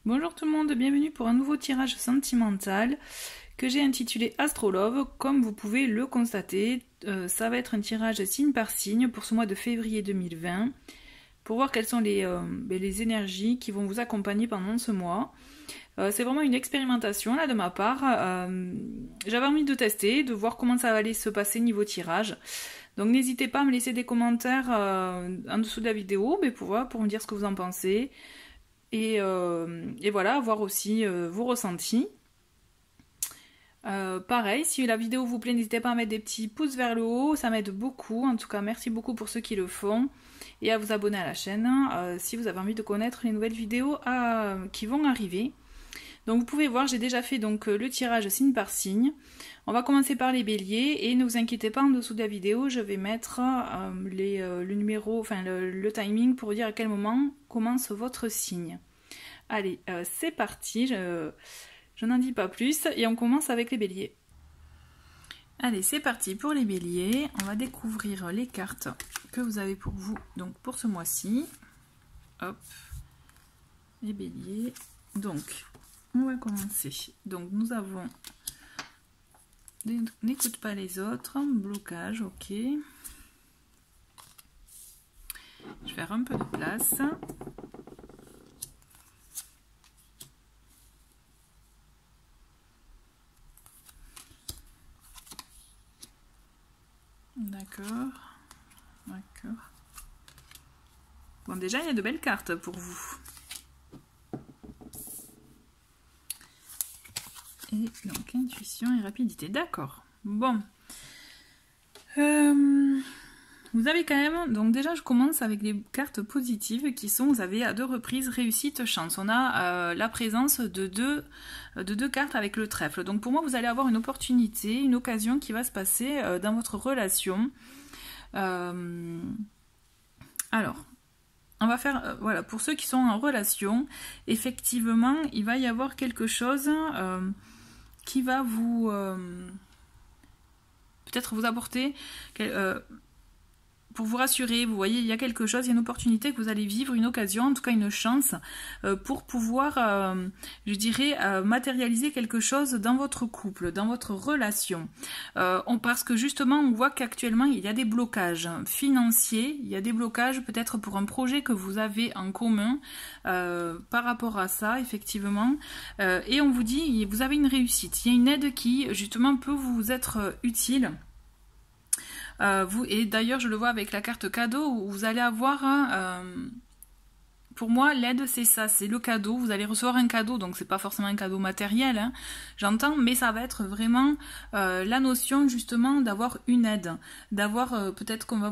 Bonjour tout le monde, bienvenue pour un nouveau tirage sentimental que j'ai intitulé Astrolove. Comme vous pouvez le constater, ça va être un tirage signe par signe pour ce mois de février 2020 pour voir quelles sont les énergies qui vont vous accompagner pendant ce mois. C'est vraiment une expérimentation là de ma part. J'avais envie de tester, de voir comment ça allait se passer niveau tirage. Donc n'hésitez pas à me laisser des commentaires en dessous de la vidéo pour me dire ce que vous en pensez. Et voilà, voir aussi vos ressentis. Pareil, si la vidéo vous plaît, n'hésitez pas à mettre des petits pouces vers le haut, ça m'aide beaucoup. En tout cas, merci beaucoup pour ceux qui le font. Et à vous abonner à la chaîne si vous avez envie de connaître les nouvelles vidéos qui vont arriver. Donc vous pouvez voir, j'ai déjà fait donc le tirage signe par signe. On va commencer par les béliers et ne vous inquiétez pas, en dessous de la vidéo, je vais mettre le numéro, enfin le timing pour dire à quel moment commence votre signe. Allez, c'est parti, je n'en dis pas plus et on commence avec les béliers. Allez, c'est parti pour les béliers. On va découvrir les cartes que vous avez pour vous, donc pour ce mois-ci. Hop, les béliers. Donc, on va commencer. Donc, nous avons n'écoute pas les autres, blocage, ok. Je vais faire un peu de place. D'accord, d'accord. Bon, déjà, il y a de belles cartes pour vous. Et donc, intuition et rapidité. D'accord. Bon. Vous avez quand même... Donc déjà, je commence avec les cartes positives qui sont... Vous avez à 2 reprises réussite, chance. On a la présence de deux cartes avec le trèfle. Donc pour moi, vous allez avoir une opportunité, une occasion qui va se passer dans votre relation. Alors... On va faire, voilà, pour ceux qui sont en relation, effectivement, il va y avoir quelque chose qui va vous, peut-être vous apporter, pour vous rassurer, vous voyez, il y a quelque chose, il y a une opportunité que vous allez vivre, une occasion, en tout cas une chance, pour pouvoir, je dirais, matérialiser quelque chose dans votre couple, dans votre relation. Parce que justement, on voit qu'actuellement, il y a des blocages financiers, il y a des blocages peut-être pour un projet que vous avez en commun par rapport à ça, effectivement. Et on vous dit, vous avez une réussite, il y a une aide qui, justement, peut vous être utile. Et d'ailleurs je le vois avec la carte cadeau où vous allez avoir pour moi l'aide c'est ça, c'est le cadeau, vous allez recevoir un cadeau, donc c'est pas forcément un cadeau matériel, hein, j'entends, mais ça va être vraiment la notion justement d'avoir une aide, d'avoir peut-être qu'on va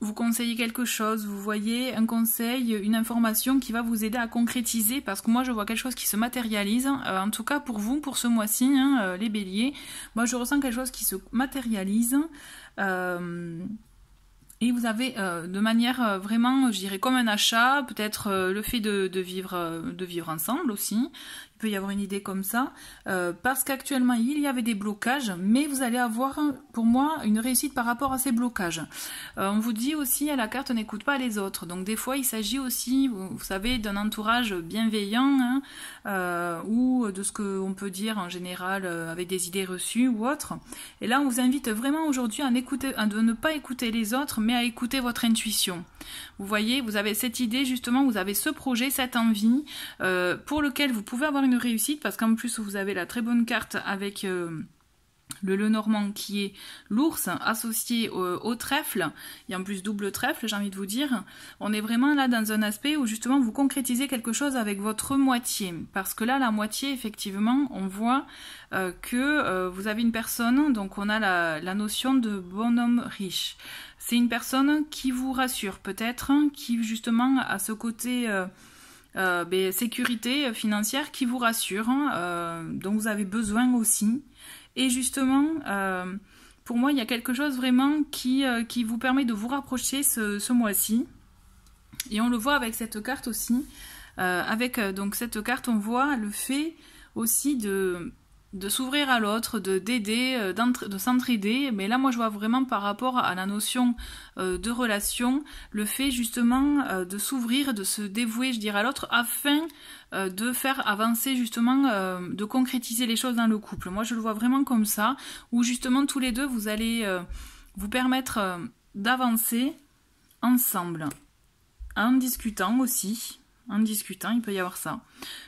vous conseillez quelque chose, vous voyez un conseil, une information qui va vous aider à concrétiser, parce que moi je vois quelque chose qui se matérialise, en tout cas pour vous, pour ce mois-ci, hein, les béliers, moi je ressens quelque chose qui se matérialise, et vous avez de manière vraiment, je dirais comme un achat, peut-être le fait de vivre ensemble aussi. Il peut y avoir une idée comme ça, parce qu'actuellement il y avait des blocages, mais vous allez avoir pour moi une réussite par rapport à ces blocages. On vous dit aussi à la carte n'écoute pas les autres, donc des fois il s'agit aussi, vous savez, d'un entourage bienveillant, hein, ou de ce qu'on peut dire en général avec des idées reçues ou autres. Et là on vous invite vraiment aujourd'hui à ne pas écouter les autres, mais à écouter votre intuition. Vous voyez, vous avez cette idée justement, vous avez ce projet, cette envie pour lequel vous pouvez avoir une réussite, parce qu'en plus vous avez la très bonne carte avec le Lenormand qui est l'ours associé au trèfle, et en plus double trèfle, j'ai envie de vous dire. On est vraiment là dans un aspect où justement vous concrétisez quelque chose avec votre moitié, parce que là la moitié effectivement on voit que vous avez une personne, donc on a la notion de bonhomme riche. C'est une personne qui vous rassure peut-être, qui justement a ce côté sécurité financière qui vous rassure, dont vous avez besoin aussi. Et justement, pour moi, il y a quelque chose vraiment qui vous permet de vous rapprocher ce mois-ci. Et on le voit avec cette carte aussi. Donc cette carte, on voit le fait aussi de s'ouvrir à l'autre, de d'aider, de s'entraider. Mais là, moi, je vois vraiment par rapport à la notion de relation, le fait justement de s'ouvrir, de se dévouer, je dirais, à l'autre, afin de faire avancer justement, de concrétiser les choses dans le couple. Moi, je le vois vraiment comme ça, où justement tous les deux, vous allez vous permettre d'avancer ensemble, en discutant aussi. En discutant, il peut y avoir ça.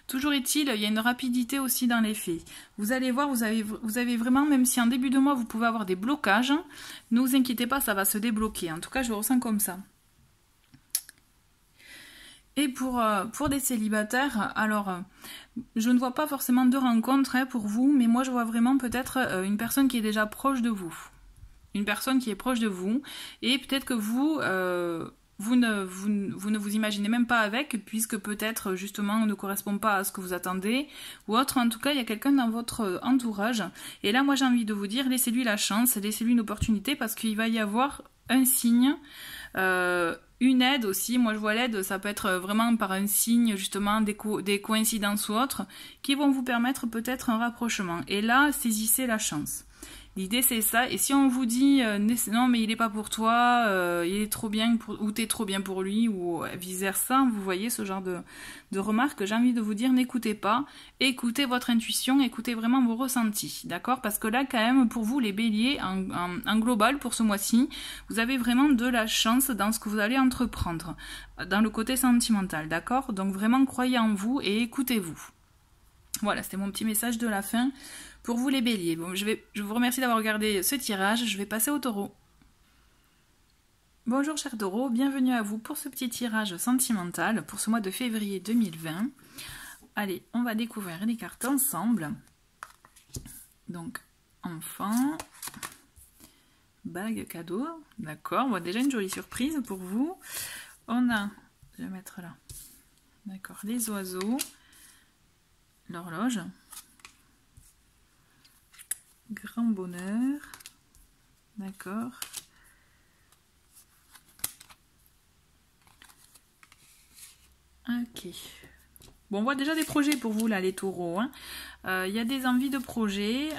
Toujours est-il, il y a une rapidité aussi dans les faits. Vous allez voir, vous avez vraiment, même si en début de mois, vous pouvez avoir des blocages, ne vous inquiétez pas, ça va se débloquer. En tout cas, je le ressens comme ça. Et pour des célibataires, alors, je ne vois pas forcément de rencontres pour vous, mais moi, je vois vraiment peut-être une personne qui est déjà proche de vous. Une personne qui est proche de vous, et peut-être que vous... Vous ne vous imaginez même pas avec, puisque peut-être justement ne correspond pas à ce que vous attendez, ou autre. En tout cas, il y a quelqu'un dans votre entourage. Et là, moi, j'ai envie de vous dire, laissez-lui la chance, laissez-lui une opportunité, parce qu'il va y avoir un signe, une aide aussi. Moi, je vois l'aide, ça peut être vraiment par un signe, justement, des coïncidences ou autres, qui vont vous permettre peut-être un rapprochement. Et là, saisissez la chance. L'idée c'est ça, et si on vous dit non mais il est pas pour toi, il est trop bien ou t'es trop bien pour lui, ou vice versa, vous voyez ce genre de remarques, j'ai envie de vous dire n'écoutez pas, écoutez votre intuition, écoutez vraiment vos ressentis, d'accord? Parce que là quand même pour vous les béliers, en global pour ce mois-ci, vous avez vraiment de la chance dans ce que vous allez entreprendre, dans le côté sentimental, d'accord? Donc vraiment croyez en vous et écoutez-vous. Voilà, c'était mon petit message de la fin. Pour vous les béliers, bon, je vous remercie d'avoir regardé ce tirage, je vais passer au taureau. Bonjour chers taureaux, bienvenue à vous pour ce petit tirage sentimental pour ce mois de février 2020. Allez, on va découvrir les cartes ensemble. Donc, enfant, bague cadeau, d'accord, bon, déjà une jolie surprise pour vous. On a, je vais mettre là, d'accord, les oiseaux, l'horloge. Grand bonheur, d'accord. Ok. Bon, on voit déjà des projets pour vous là, les taureaux. Il y a des envies de projet,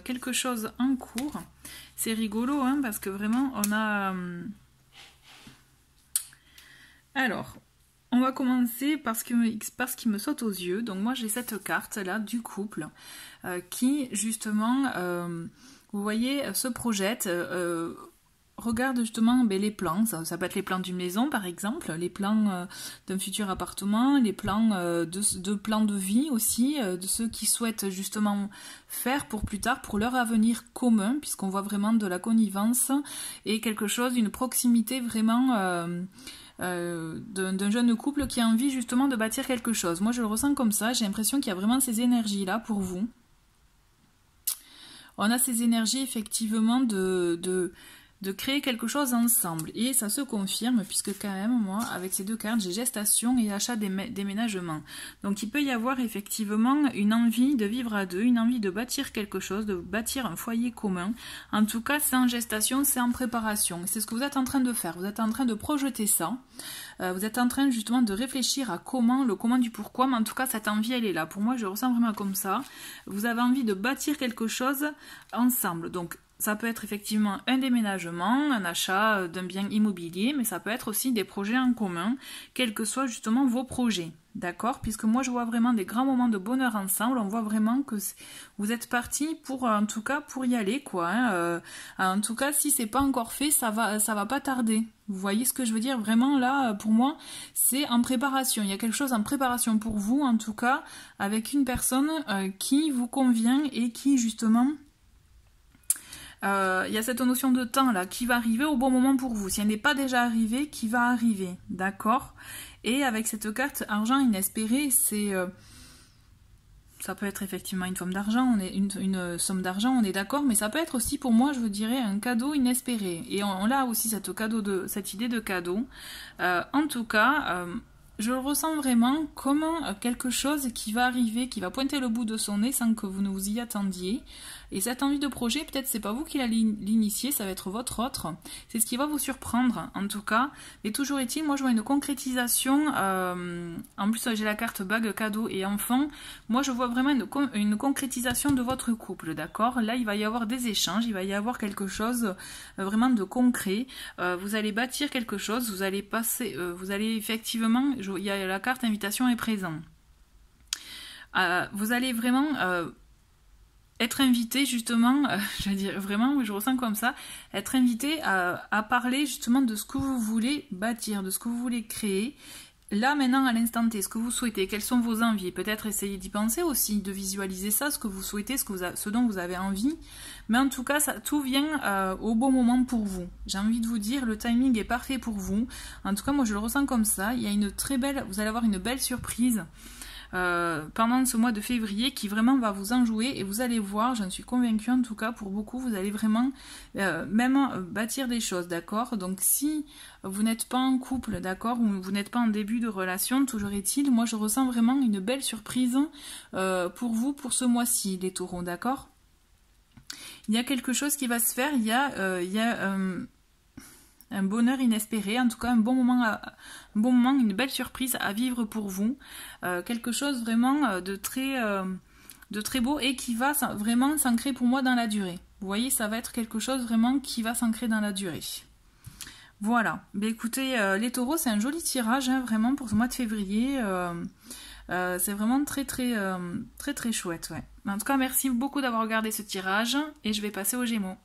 quelque chose en cours. C'est rigolo, hein, parce que vraiment, on a... Alors, on va commencer par ce qui me saute aux yeux. Donc moi, j'ai cette carte-là du couple qui, justement, vous voyez, se projette, regarde justement les plans. Ça peut être les plans d'une maison, par exemple, les plans d'un futur appartement, les plans de plans de vie aussi, de ceux qui souhaitent justement faire pour plus tard, pour leur avenir commun, puisqu'on voit vraiment de la connivence et quelque chose, une proximité vraiment... d'un jeune couple qui a envie justement de bâtir quelque chose. Moi je le ressens comme ça, j'ai l'impression qu'il y a vraiment ces énergies là pour vous. On a ces énergies effectivement de créer quelque chose ensemble, et ça se confirme puisque quand même moi avec ces deux cartes j'ai gestation et achat déménagement, donc il peut y avoir effectivement une envie de vivre à deux, une envie de bâtir quelque chose, de bâtir un foyer commun. En tout cas c'est en gestation, c'est en préparation, c'est ce que vous êtes en train de faire, vous êtes en train de projeter ça, vous êtes en train justement de réfléchir à comment, le comment du pourquoi, mais en tout cas cette envie elle est là, pour moi je ressens vraiment comme ça, vous avez envie de bâtir quelque chose ensemble. Donc ça peut être effectivement un déménagement, un achat d'un bien immobilier, mais ça peut être aussi des projets en commun, quels que soient justement vos projets, d'accord? Puisque moi je vois vraiment des grands moments de bonheur ensemble, on voit vraiment que vous êtes partis pour, en tout cas, pour y aller, quoi. En tout cas, si c'est pas encore fait, ça va pas tarder. Vous voyez ce que je veux dire? Vraiment là, pour moi, c'est en préparation. Il y a quelque chose en préparation pour vous, en tout cas, avec une personne qui vous convient et qui justement... il y a cette notion de temps là qui va arriver au bon moment pour vous. Si elle n'est pas déjà arrivée, qui va arriver, d'accord? Et avec cette carte argent inespéré, c'est ça peut être effectivement une somme d'argent, une somme d'argent, on est d'accord, mais ça peut être aussi pour moi, je vous dirais, un cadeau inespéré. Et on a aussi cette idée de cadeau. En tout cas, je le ressens vraiment comme quelque chose qui va arriver, qui va pointer le bout de son nez sans que vous ne vous y attendiez. Et cette envie de projet, peut-être c'est pas vous qui l'allez l'initier, ça va être votre autre. C'est ce qui va vous surprendre, en tout cas. Mais toujours est-il, moi je vois une concrétisation. En plus, j'ai la carte bague, cadeau et enfant. Moi, je vois vraiment une concrétisation de votre couple, d'accord? Là, il va y avoir des échanges, il va y avoir quelque chose vraiment de concret. Vous allez bâtir quelque chose, vous allez passer, vous allez effectivement, il y a la carte invitation est présent. Vous allez vraiment être invité justement, je veux dire vraiment, je ressens comme ça, être invité à parler justement de ce que vous voulez bâtir, de ce que vous voulez créer. Là, maintenant, à l'instant T, ce que vous souhaitez, quelles sont vos envies, peut-être essayer d'y penser aussi, de visualiser ça, ce que vous souhaitez, ce dont vous avez envie. Mais en tout cas, ça, tout vient au bon moment pour vous. J'ai envie de vous dire, le timing est parfait pour vous. En tout cas, moi, je le ressens comme ça. Il y a une très belle, vous allez avoir une belle surprise pendant ce mois de février qui vraiment va vous enjouer et vous allez voir, j'en suis convaincue en tout cas pour beaucoup, vous allez vraiment même bâtir des choses, d'accord? Donc si vous n'êtes pas en couple, d'accord, ou vous n'êtes pas en début de relation, toujours est-il, moi je ressens vraiment une belle surprise pour vous pour ce mois-ci, les taureaux, d'accord? Il y a quelque chose qui va se faire, il y a un bonheur inespéré, en tout cas un bon moment, une belle surprise à vivre pour vous. Quelque chose vraiment de très beau et qui va vraiment s'ancrer pour moi dans la durée. Vous voyez, ça va être quelque chose vraiment qui va s'ancrer dans la durée. Voilà. Ben, écoutez, les taureaux, c'est un joli tirage, hein, vraiment, pour ce mois de février. C'est vraiment très chouette. Ouais. En tout cas, merci beaucoup d'avoir regardé ce tirage et je vais passer aux Gémeaux.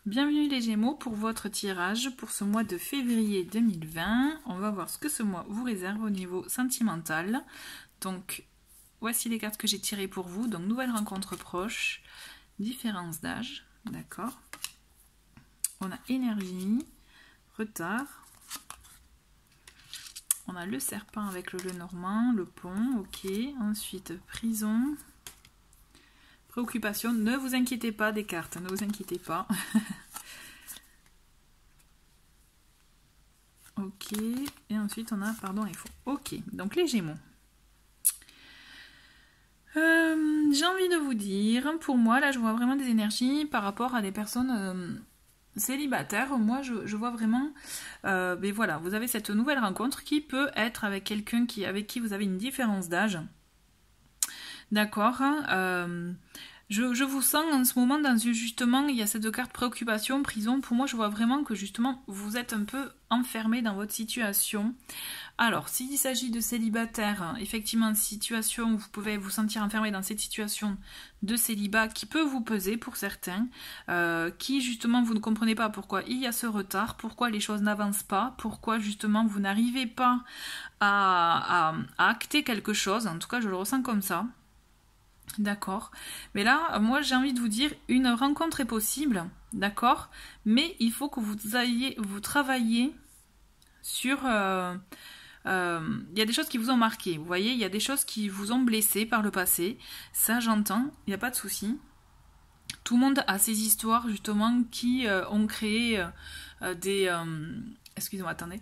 Bienvenue les Gémeaux pour votre tirage pour ce mois de février 2020. On va voir ce que ce mois vous réserve au niveau sentimental. Donc, voici les cartes que j'ai tirées pour vous. Donc, nouvelle rencontre proche, différence d'âge, d'accord. On a énergie, retard. On a le serpent avec le normand, le pont, ok. Ensuite, prison. Préoccupation, ne vous inquiétez pas des cartes, ne vous inquiétez pas. Ok, et ensuite on a, pardon, il faut. Ok, donc les Gémeaux. J'ai envie de vous dire, pour moi, là je vois vraiment des énergies par rapport à des personnes célibataires. Moi je vois vraiment, mais voilà, vous avez cette nouvelle rencontre qui peut être avec quelqu'un avec qui vous avez une différence d'âge. D'accord. Je vous sens en ce moment dans justement, il y a cette carte préoccupation, prison. Pour moi, je vois vraiment que justement, vous êtes un peu enfermé dans votre situation. Alors, s'il s'agit de célibataire, effectivement, situation où vous pouvez vous sentir enfermé dans cette situation de célibat qui peut vous peser pour certains, qui justement, vous ne comprenez pas pourquoi il y a ce retard, pourquoi les choses n'avancent pas, pourquoi justement vous n'arrivez pas à acter quelque chose. En tout cas, je le ressens comme ça. D'accord. Mais là, moi, j'ai envie de vous dire, une rencontre est possible, d'accord, mais il faut que vous travailez sur... il y a des choses qui vous ont marqué, vous voyez, il y a des choses qui vous ont blessé par le passé. Ça, j'entends, il n'y a pas de souci. Tout le monde a ces histoires, justement, qui ont créé des... excusez-moi, attendez.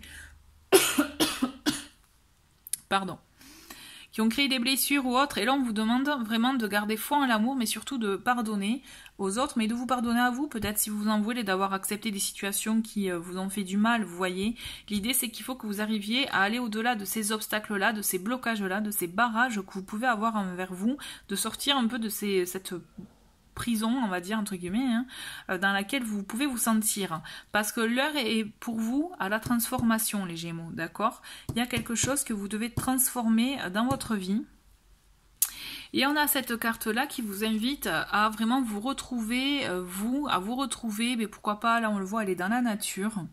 Pardon. Qui ont créé des blessures ou autres, et là on vous demande vraiment de garder foi en l'amour, mais surtout de pardonner aux autres, mais de vous pardonner à vous, peut-être si vous en voulez, d'avoir accepté des situations qui vous ont fait du mal, vous voyez. L'idée c'est qu'il faut que vous arriviez à aller au-delà de ces obstacles-là, de ces blocages-là, de ces barrages que vous pouvez avoir envers vous, de sortir un peu de cette prison, on va dire, entre guillemets, hein, dans laquelle vous pouvez vous sentir. Parce que l'heure est pour vous à la transformation, les Gémeaux, d'accord? Il y a quelque chose que vous devez transformer dans votre vie. Et on a cette carte-là qui vous invite à vraiment vous retrouver, mais pourquoi pas, là on le voit, elle est dans la nature,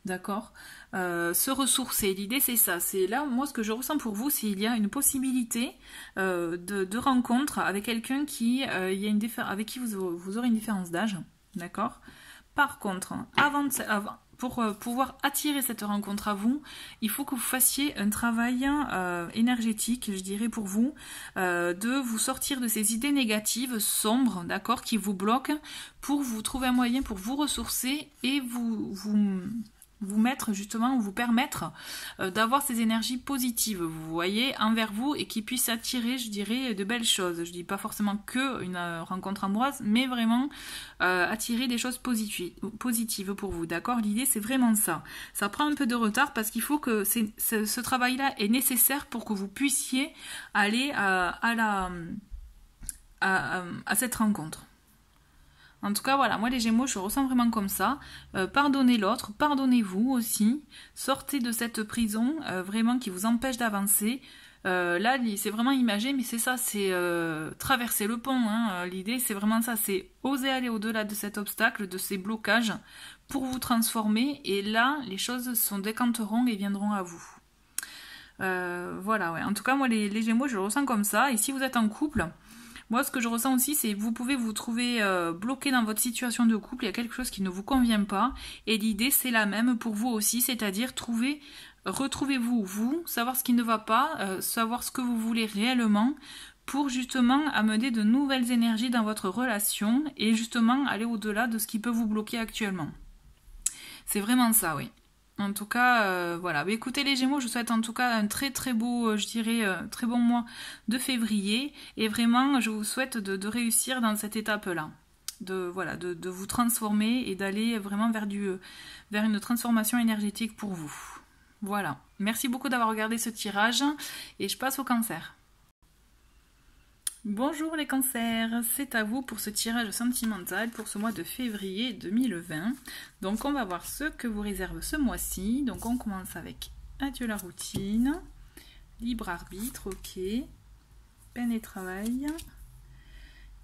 d'accord, se ressourcer. L'idée c'est ça, c'est là, moi ce que je ressens pour vous, c'est qu'il y a une possibilité de rencontre avec quelqu'un qui, avec qui vous aurez une différence d'âge, d'accord. Par contre, pour pouvoir attirer cette rencontre à vous, il faut que vous fassiez un travail énergétique, je dirais pour vous, de vous sortir de ces idées négatives, sombres, d'accord, qui vous bloquent, pour vous trouver un moyen pour vous ressourcer et vous vous mettre justement, vous permettre d'avoir ces énergies positives, vous voyez, envers vous et qui puissent attirer, je dirais, de belles choses. Je dis pas forcément que une rencontre amoureuse, mais vraiment attirer des choses positives pour vous, d'accord? L'idée, c'est vraiment ça. Ça prend un peu de retard parce qu'il faut que ce travail-là est nécessaire pour que vous puissiez aller à cette rencontre. En tout cas, voilà, moi les Gémeaux, je ressens vraiment comme ça. Pardonnez l'autre, pardonnez-vous aussi. Sortez de cette prison vraiment qui vous empêche d'avancer. Là, c'est vraiment imagé, mais c'est ça, c'est traverser le pont. Hein. L'idée, c'est vraiment ça, c'est oser aller au-delà de cet obstacle, de ces blocages, pour vous transformer. Et là, les choses se décanteront et viendront à vous. Voilà, ouais. En tout cas, moi les Gémeaux, je le ressens comme ça. Et si vous êtes en couple... Moi, ce que je ressens aussi, c'est que vous pouvez vous trouver bloqué dans votre situation de couple, il y a quelque chose qui ne vous convient pas, et l'idée, c'est la même pour vous aussi, c'est-à-dire retrouvez-vous, vous, savoir ce qui ne va pas, savoir ce que vous voulez réellement, pour justement amener de nouvelles énergies dans votre relation, et justement aller au-delà de ce qui peut vous bloquer actuellement. C'est vraiment ça, oui. En tout cas, voilà. Mais écoutez les Gémeaux, je vous souhaite en tout cas un très très beau, je dirais, très bon mois de février. Et vraiment, je vous souhaite de réussir dans cette étape-là. De vous transformer et d'aller vraiment vers une transformation énergétique pour vous. Voilà. Merci beaucoup d'avoir regardé ce tirage. Et je passe au Cancer. Bonjour les cancers, c'est à vous pour ce tirage sentimental pour ce mois de février 2020. Donc on va voir ce que vous réserve ce mois-ci. Donc on commence avec adieu la routine, libre arbitre, ok, peine et travail,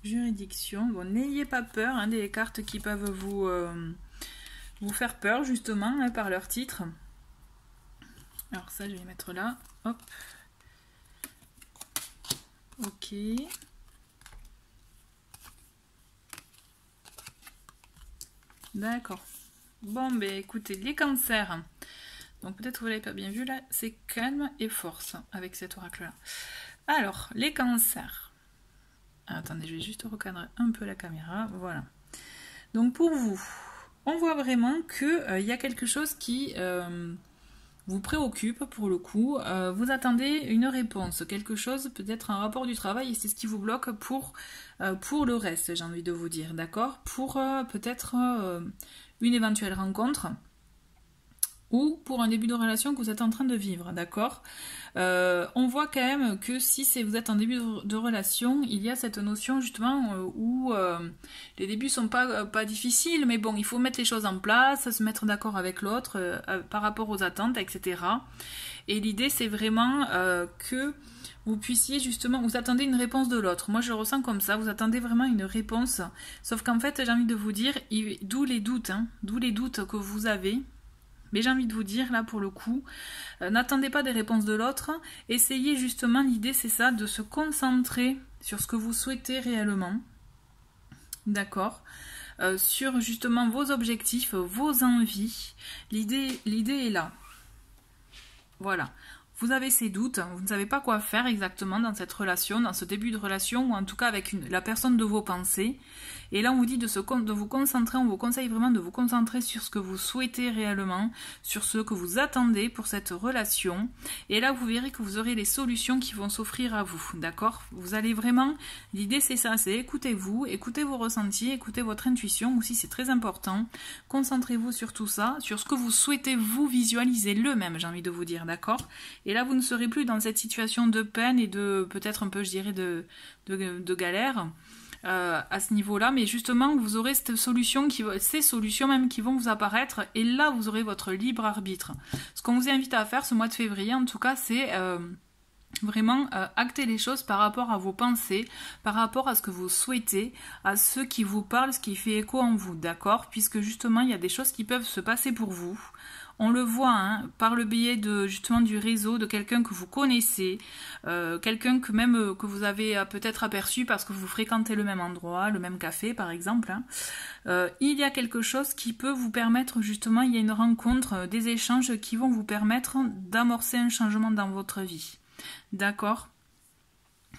juridiction. Bon, n'ayez pas peur hein, des cartes qui peuvent vous faire peur justement hein, par leur titre. Alors ça je vais les mettre là, hop. Ok. D'accord. Bon, ben écoutez, les cancers. Donc peut-être que vous l'avez pas bien vu là, c'est calme et force avec cet oracle-là. Alors, les cancers. Attendez, je vais juste recadrer un peu la caméra. Voilà. Donc pour vous, on voit vraiment qu'il y a quelque chose qui... vous préoccupe pour le coup, vous attendez une réponse, quelque chose, peut-être un rapport du travail, et c'est ce qui vous bloque pour le reste, j'ai envie de vous dire, d'accord? Pour peut-être une éventuelle rencontre, ou pour un début de relation que vous êtes en train de vivre, d'accord? On voit quand même que si vous êtes en début de relation, il y a cette notion justement où les débuts sont pas difficiles, mais bon, il faut mettre les choses en place, se mettre d'accord avec l'autre par rapport aux attentes, etc. Et l'idée, c'est vraiment que vous puissiez justement, vous attendez une réponse de l'autre. Moi, je le ressens comme ça, vous attendez vraiment une réponse. Sauf qu'en fait, j'ai envie de vous dire, d'où les doutes, hein, d'où les doutes que vous avez. Mais j'ai envie de vous dire, là, pour le coup, n'attendez pas des réponses de l'autre. Essayez justement, l'idée, c'est ça, de se concentrer sur ce que vous souhaitez réellement. D'accord ? Sur justement vos objectifs, vos envies. L'idée est là. Voilà. Vous avez ces doutes, vous ne savez pas quoi faire exactement dans cette relation, dans ce début de relation, ou en tout cas avec la personne de vos pensées. Et là, on vous dit de vous concentrer, on vous conseille vraiment de vous concentrer sur ce que vous souhaitez réellement, sur ce que vous attendez pour cette relation. Et là, vous verrez que vous aurez les solutions qui vont s'offrir à vous, d'accord? Vous allez vraiment, l'idée c'est ça, c'est écoutez-vous, écoutez vos ressentis, écoutez votre intuition aussi, c'est très important. Concentrez-vous sur tout ça, sur ce que vous souhaitez vous visualiser le même, j'ai envie de vous dire, d'accord? Et là, vous ne serez plus dans cette situation de peine et de, peut-être un peu, je dirais, de galère. À ce niveau-là, mais justement vous aurez cette solution ces solutions même qui vont vous apparaître, et là vous aurez votre libre arbitre. Ce qu'on vous invite à faire ce mois de février, en tout cas, c'est vraiment acter les choses par rapport à vos pensées, par rapport à ce que vous souhaitez, à ce qui vous parle, ce qui fait écho en vous, d'accord? Puisque justement il y a des choses qui peuvent se passer pour vous. On le voit hein, par le biais justement du réseau, de quelqu'un que vous connaissez, quelqu'un que vous avez peut-être aperçu parce que vous fréquentez le même endroit, le même café par exemple. Hein. Il y a quelque chose qui peut vous permettre justement, il y a une rencontre, des échanges qui vont vous permettre d'amorcer un changement dans votre vie. D'accord ?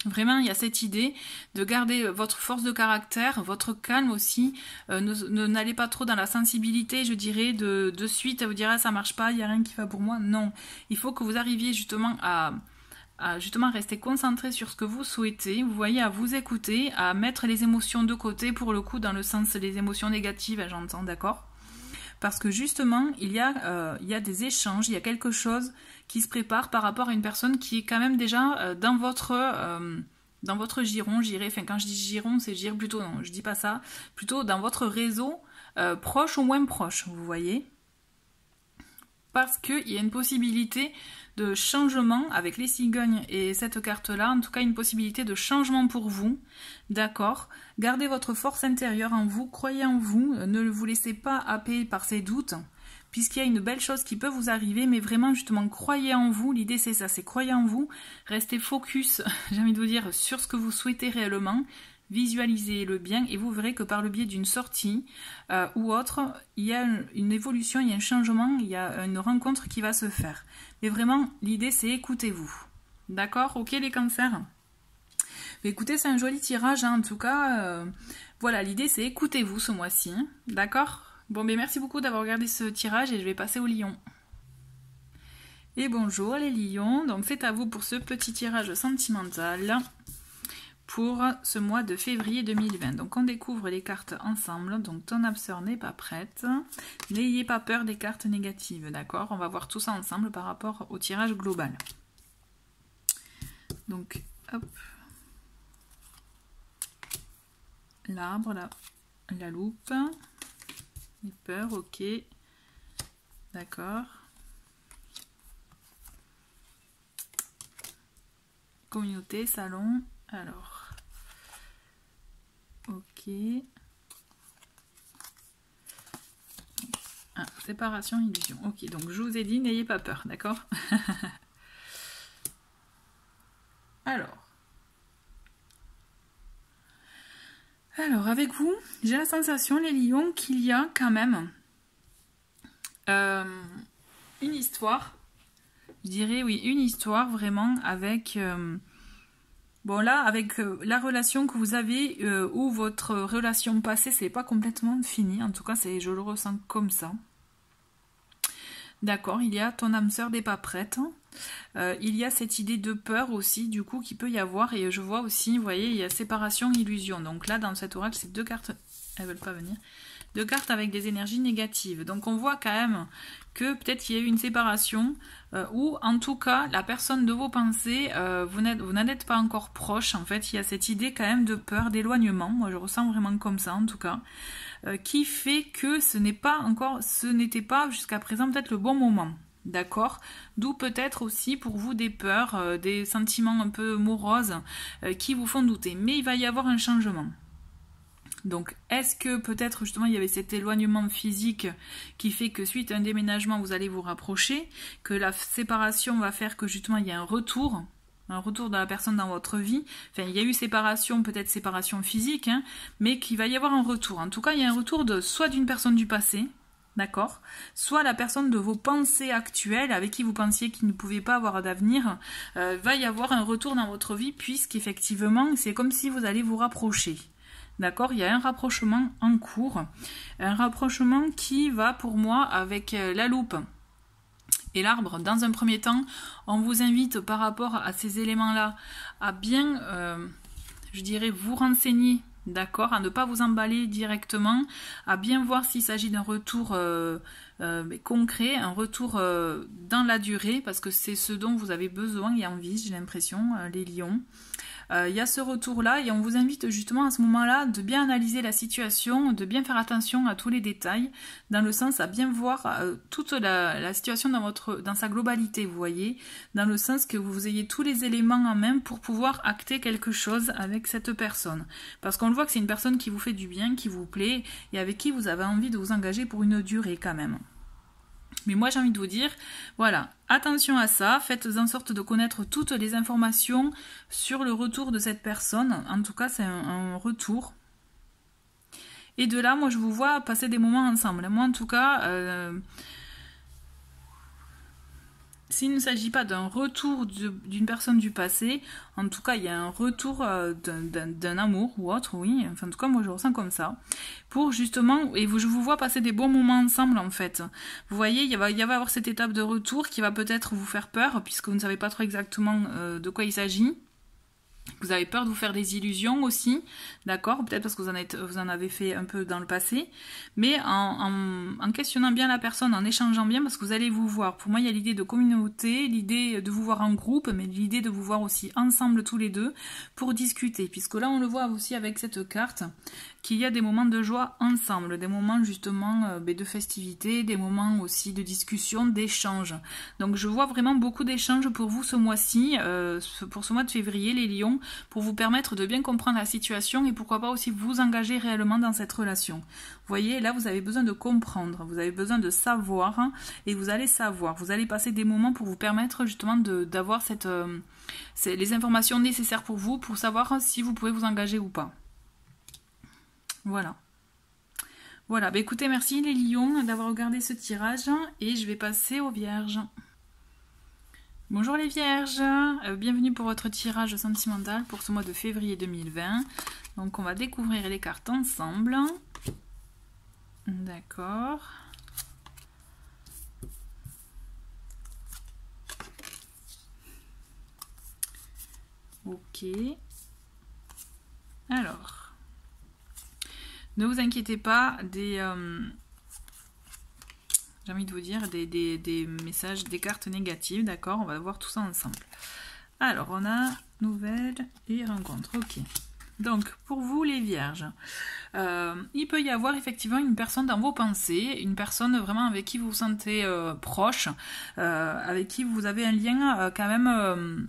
Vraiment, il y a cette idée de garder votre force de caractère, votre calme aussi. N'allez pas trop dans la sensibilité, je dirais, de suite à vous dire ah, ça marche pas, il n'y a rien qui va pour moi. Non, il faut que vous arriviez justement à justement rester concentré sur ce que vous souhaitez. Vous voyez, à vous écouter, à mettre les émotions de côté pour le coup, dans le sens des émotions négatives, j'entends, d'accord ? Parce que justement, il y a des échanges, il y a quelque chose qui se prépare par rapport à une personne qui est quand même déjà dans votre giron, j'irais. Enfin, quand je dis giron, c'est dire plutôt, non, je dis pas ça, plutôt dans votre réseau, proche ou moins proche, vous voyez. Parce qu'il y a une possibilité de changement avec les cigognes et cette carte-là, en tout cas une possibilité de changement pour vous, d'accord ? Gardez votre force intérieure en vous, croyez en vous, ne vous laissez pas happer par ces doutes, puisqu'il y a une belle chose qui peut vous arriver, mais vraiment justement croyez en vous, l'idée c'est ça, c'est croyez en vous, restez focus, j'ai envie de vous dire, sur ce que vous souhaitez réellement, visualisez-le bien et vous verrez que par le biais d'une sortie ou autre, il y a une évolution, il y a un changement, il y a une rencontre qui va se faire. Mais vraiment, l'idée c'est écoutez-vous. D'accord ? Ok les cancers ? Mais écoutez, c'est un joli tirage, hein, en tout cas. Voilà, l'idée c'est écoutez-vous ce mois-ci. D'accord ? Bon, mais merci beaucoup d'avoir regardé ce tirage et je vais passer aux lions. Et bonjour les lions, donc c'est à vous pour ce petit tirage sentimental pour ce mois de février 2020. Donc on découvre les cartes ensemble. Donc ton âme sœur n'est pas prête. N'ayez pas peur des cartes négatives, d'accord ? On va voir tout ça ensemble par rapport au tirage global. Donc, hop. L'arbre, la loupe. Les peurs, ok. D'accord. Communauté, salon. Alors. Ok. Ah, séparation, illusion. Ok, donc je vous ai dit, n'ayez pas peur, d'accord? Alors, avec vous, j'ai la sensation, les lions, qu'il y a quand même une histoire. Je dirais, oui, une histoire vraiment avec... bon là, avec la relation que vous avez ou votre relation passée, c'est pas complètement fini. En tout cas, je le ressens comme ça. D'accord, il y a ton âme sœur n'est pas prête. Il y a cette idée de peur aussi, du coup, qui peut y avoir. Et je vois aussi, vous voyez, il y a séparation, illusion. Donc là, dans cet oracle, c'est deux cartes... Elles veulent pas venir. Deux cartes avec des énergies négatives. Donc on voit quand même que peut-être il y a eu une séparation ou en tout cas la personne de vos pensées, vous n'en êtes pas encore proche. En fait, il y a cette idée quand même de peur, d'éloignement. Moi, je ressens vraiment comme ça en tout cas, qui fait que ce n'était pas jusqu'à présent peut-être le bon moment. D'accord, d'où peut-être aussi pour vous des peurs, des sentiments un peu moroses qui vous font douter. Mais il va y avoir un changement. Donc, est-ce que peut-être justement il y avait cet éloignement physique qui fait que suite à un déménagement vous allez vous rapprocher, que la séparation va faire que justement il y a un retour de la personne dans votre vie. Enfin, il y a eu séparation, peut-être séparation physique, hein, mais qu'il va y avoir un retour. En tout cas, il y a un retour soit d'une personne du passé, d'accord, soit la personne de vos pensées actuelles avec qui vous pensiez qu'il ne pouvait pas avoir d'avenir, va y avoir un retour dans votre vie puisqu'effectivement c'est comme si vous allez vous rapprocher. D'accord, il y a un rapprochement en cours, un rapprochement qui va pour moi avec la loupe et l'arbre. Dans un premier temps, on vous invite par rapport à ces éléments-là à bien, je dirais, vous renseigner, d'accord, à ne pas vous emballer directement, à bien voir s'il s'agit d'un retour concret, un retour dans la durée, parce que c'est ce dont vous avez besoin et envie, j'ai l'impression, les lions. Il y a ce retour-là et on vous invite justement à ce moment-là de bien analyser la situation, de bien faire attention à tous les détails, dans le sens à bien voir toute la situation dans sa globalité, vous voyez, dans le sens que vous ayez tous les éléments en main pour pouvoir acter quelque chose avec cette personne. Parce qu'on le voit que c'est une personne qui vous fait du bien, qui vous plaît et avec qui vous avez envie de vous engager pour une durée quand même. Mais moi j'ai envie de vous dire, voilà, attention à ça, faites en sorte de connaître toutes les informations sur le retour de cette personne. En tout cas, c'est un retour. Et de là, moi je vous vois passer des moments ensemble. Moi en tout cas, s'il ne s'agit pas d'un retour d'une personne du passé, en tout cas il y a un retour d'un amour ou autre, oui, enfin en tout cas moi je ressens comme ça, pour justement, et je vous vois passer des bons moments ensemble en fait. Vous voyez, il va y avoir cette étape de retour qui va peut-être vous faire peur, puisque vous ne savez pas trop exactement de quoi il s'agit. Vous avez peur de vous faire des illusions aussi, d'accord? Peut-être parce que vous en avez fait un peu dans le passé, mais en questionnant bien la personne, en échangeant bien, parce que vous allez vous voir. Pour moi, il y a l'idée de communauté, l'idée de vous voir en groupe, mais l'idée de vous voir aussi ensemble tous les deux pour discuter, puisque là, on le voit aussi avec cette carte, qu'il y a des moments de joie ensemble, des moments justement de festivité, des moments aussi de discussion, d'échange. Donc je vois vraiment beaucoup d'échanges pour vous ce mois-ci, pour ce mois de février, les lions, pour vous permettre de bien comprendre la situation et pourquoi pas aussi vous engager réellement dans cette relation. Vous voyez, là vous avez besoin de comprendre, vous avez besoin de savoir, hein, et vous allez savoir, vous allez passer des moments pour vous permettre justement d'avoir les informations nécessaires pour vous, pour savoir si vous pouvez vous engager ou pas. Voilà. Voilà, bah écoutez, merci les lions d'avoir regardé ce tirage et je vais passer aux vierges. Bonjour les vierges, bienvenue pour votre tirage sentimental pour ce mois de février 2020. Donc on va découvrir les cartes ensemble. D'accord. Ok. Alors. Ne vous inquiétez pas j'ai envie de vous dire, des messages, des cartes négatives, d'accord? On va voir tout ça ensemble. Alors, on a nouvelle et rencontre, ok. Donc, pour vous les vierges, il peut y avoir effectivement une personne dans vos pensées, une personne vraiment avec qui vous vous sentez proche, avec qui vous avez un lien quand même...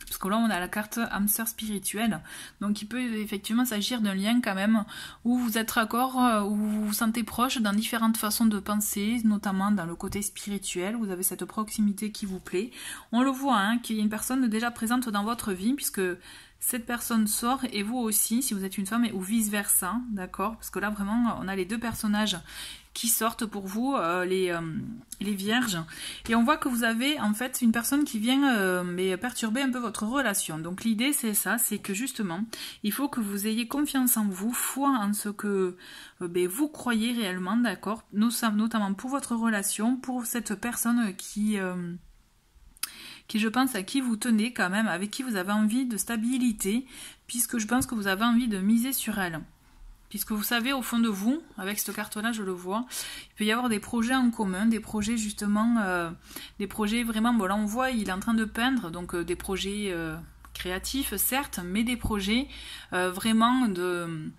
Parce que là, on a la carte âme sœur spirituelle. Donc, il peut effectivement s'agir d'un lien quand même où vous êtes raccord, où vous vous sentez proche dans différentes façons de penser, notamment dans le côté spirituel. Vous avez cette proximité qui vous plaît. On le voit, hein, qu'il y a une personne déjà présente dans votre vie, puisque cette personne sort et vous aussi, si vous êtes une femme, ou vice-versa, d'accord? Parce que là, vraiment, on a les deux personnages qui sortent pour vous, les vierges. Et on voit que vous avez en fait une personne qui vient perturber un peu votre relation. Donc l'idée c'est ça, c'est que justement, il faut que vous ayez confiance en vous, foi en ce que vous croyez réellement, d'accord? Notamment pour votre relation, pour cette personne qui je pense à qui vous tenez quand même, avec qui vous avez envie de stabilité, puisque je pense que vous avez envie de miser sur elle. Puisque vous savez, au fond de vous, avec cette carte-là, je le vois, il peut y avoir des projets en commun, des projets justement, des projets vraiment, bon là on voit, il est en train de peindre, donc des projets créatifs, certes, mais des projets vraiment de...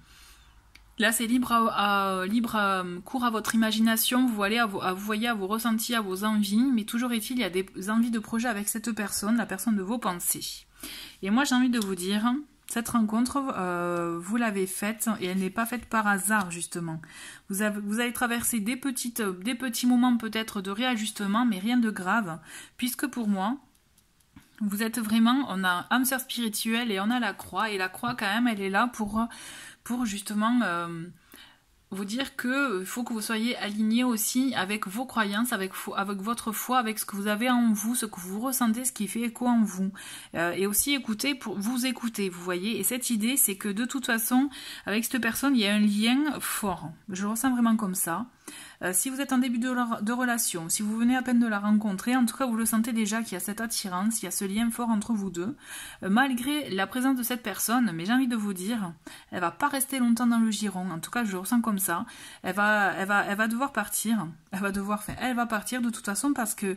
Là c'est cours à votre imagination, vous voyez, à vos ressentis, à vos envies, mais toujours est-il, il y a des envies de projet avec cette personne, la personne de vos pensées. Et moi j'ai envie de vous dire... Cette rencontre, vous l'avez faite et elle n'est pas faite par hasard justement. Vous allez traverser des petits moments peut-être de réajustement, mais rien de grave, puisque pour moi, vous êtes vraiment, on a âme sœur spirituelle et on a la croix, et la croix quand même, elle est là pour justement... vous dire que il faut que vous soyez aligné aussi avec vos croyances, avec votre foi, avec ce que vous avez en vous, ce que vous ressentez, ce qui fait écho en vous. Et aussi écouter pour vous écouter, vous voyez. Et cette idée, c'est que de toute façon, avec cette personne, il y a un lien fort. Je le ressens vraiment comme ça. Si vous êtes en début de relation, si vous venez à peine de la rencontrer, en tout cas vous le sentez déjà qu'il y a cette attirance, il y a ce lien fort entre vous deux, malgré la présence de cette personne, mais j'ai envie de vous dire, elle va pas rester longtemps dans le giron, en tout cas je le ressens comme ça, elle va devoir partir, elle va partir de toute façon parce que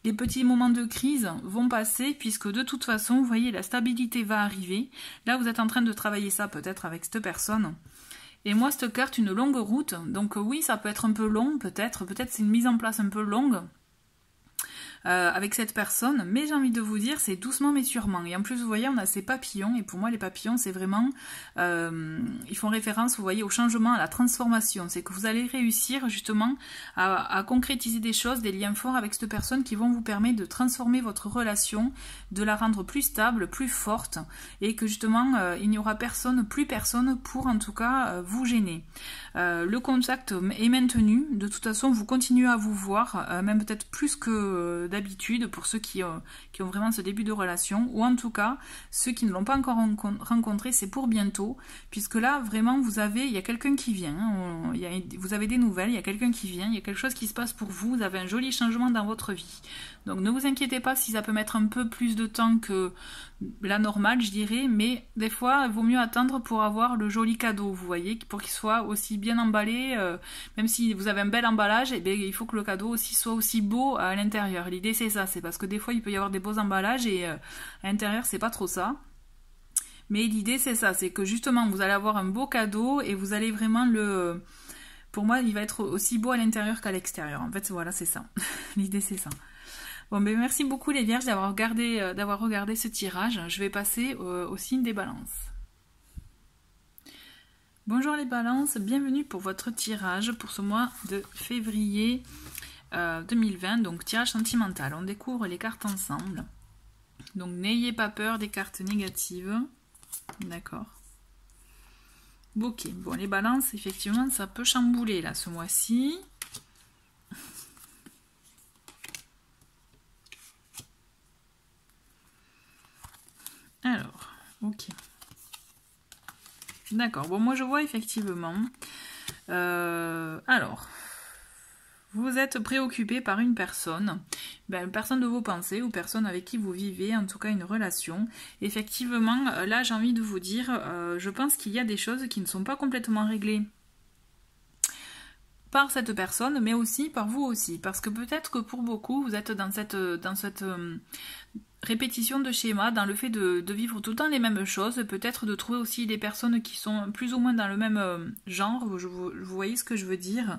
les petits moments de crise vont passer, puisque de toute façon, vous voyez, la stabilité va arriver, là vous êtes en train de travailler ça peut-être avec cette personne. Et moi, cette carte, une longue route, donc oui, ça peut être un peu long, peut-être c'est une mise en place un peu longue avec cette personne, mais j'ai envie de vous dire, c'est doucement mais sûrement. Et en plus, vous voyez, on a ces papillons, et pour moi, les papillons, c'est vraiment, ils font référence, vous voyez, au changement, à la transformation. C'est que vous allez réussir justement à concrétiser des choses, des liens forts avec cette personne qui vont vous permettre de transformer votre relation, de la rendre plus stable, plus forte, et que justement, il n'y aura plus personne pour en tout cas vous gêner. Le contact est maintenu, de toute façon, vous continuez à vous voir, même peut-être plus que d'habitude pour ceux qui ont vraiment ce début de relation, ou en tout cas, ceux qui ne l'ont pas encore rencontré, c'est pour bientôt, puisque là, vraiment, il y a quelqu'un qui vient, hein, vous avez des nouvelles, il y a quelqu'un qui vient, il y a quelque chose qui se passe pour vous, vous avez un joli changement dans votre vie. Donc ne vous inquiétez pas si ça peut mettre un peu plus de temps que la normale, je dirais, mais des fois, il vaut mieux attendre pour avoir le joli cadeau, vous voyez, pour qu'il soit aussi bien emballé, même si vous avez un bel emballage, eh bien, il faut que le cadeau aussi soit aussi beau à l'intérieur. L'idée c'est ça, c'est parce que des fois il peut y avoir des beaux emballages et à l'intérieur c'est pas trop ça. Mais l'idée c'est ça, c'est que justement vous allez avoir un beau cadeau et vous allez vraiment pour moi il va être aussi beau à l'intérieur qu'à l'extérieur. En fait voilà, c'est ça. L'idée c'est ça. Bon, ben merci beaucoup les vierges d'avoir regardé ce tirage. Je vais passer au signe des balances. Bonjour les balances, bienvenue pour votre tirage pour ce mois de février 2020, donc tirage sentimental. On découvre les cartes ensemble. Donc n'ayez pas peur des cartes négatives. D'accord. Ok, bon les balances, effectivement ça peut chambouler là ce mois-ci. Alors, ok. D'accord, bon moi je vois effectivement. Alors, vous êtes préoccupé par une personne, une personne de vos pensées ou personne avec qui vous vivez, en tout cas une relation. Effectivement, là j'ai envie de vous dire, je pense qu'il y a des choses qui ne sont pas complètement réglées par cette personne, mais aussi par vous aussi. Parce que peut-être que pour beaucoup, vous êtes dans cette répétition de schéma, dans le fait de vivre tout le temps les mêmes choses, peut-être de trouver aussi des personnes qui sont plus ou moins dans le même genre, vous voyez ce que je veux dire.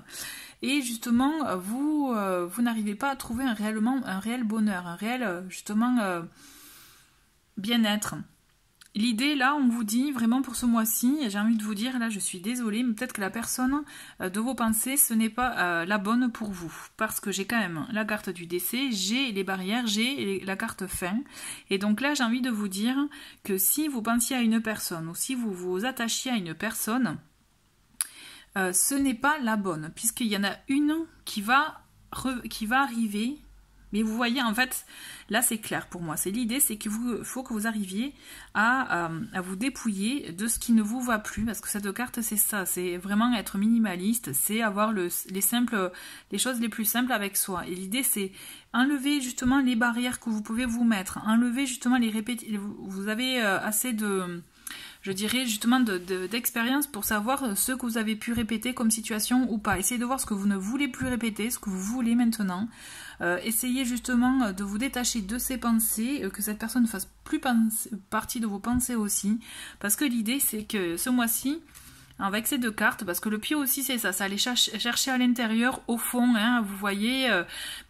Et justement, vous n'arrivez pas à trouver un réel bonheur, un réel, justement, bien-être. L'idée, là, on vous dit, vraiment pour ce mois-ci, j'ai envie de vous dire, là, je suis désolée, mais peut-être que la personne de vos pensées, ce n'est pas la bonne pour vous. Parce que j'ai quand même la carte du décès, j'ai les barrières, j'ai la carte fin. Et donc là, j'ai envie de vous dire que si vous pensiez à une personne, ou si vous vous attachiez à une personne, ce n'est pas la bonne, puisqu'il y en a une qui va arriver. Mais vous voyez, en fait, là c'est clair pour moi. C'est l'idée, c'est qu'il faut que vous arriviez à vous dépouiller de ce qui ne vous va plus. Parce que cette carte, c'est ça. C'est vraiment être minimaliste. C'est avoir les choses les plus simples avec soi. Et l'idée, c'est enlever justement les barrières que vous pouvez vous mettre. Enlever justement les répétitions. Vous avez assez de... je dirais justement d'expérience pour savoir ce que vous avez pu répéter comme situation ou pas. Essayez de voir ce que vous ne voulez plus répéter, ce que vous voulez maintenant. Essayez justement de vous détacher de ces pensées, que cette personne ne fasse plus partie de vos pensées aussi. Parce que l'idée c'est que ce mois-ci, avec ces deux cartes, parce que le pied aussi c'est ça allait chercher à l'intérieur, au fond, hein, vous voyez,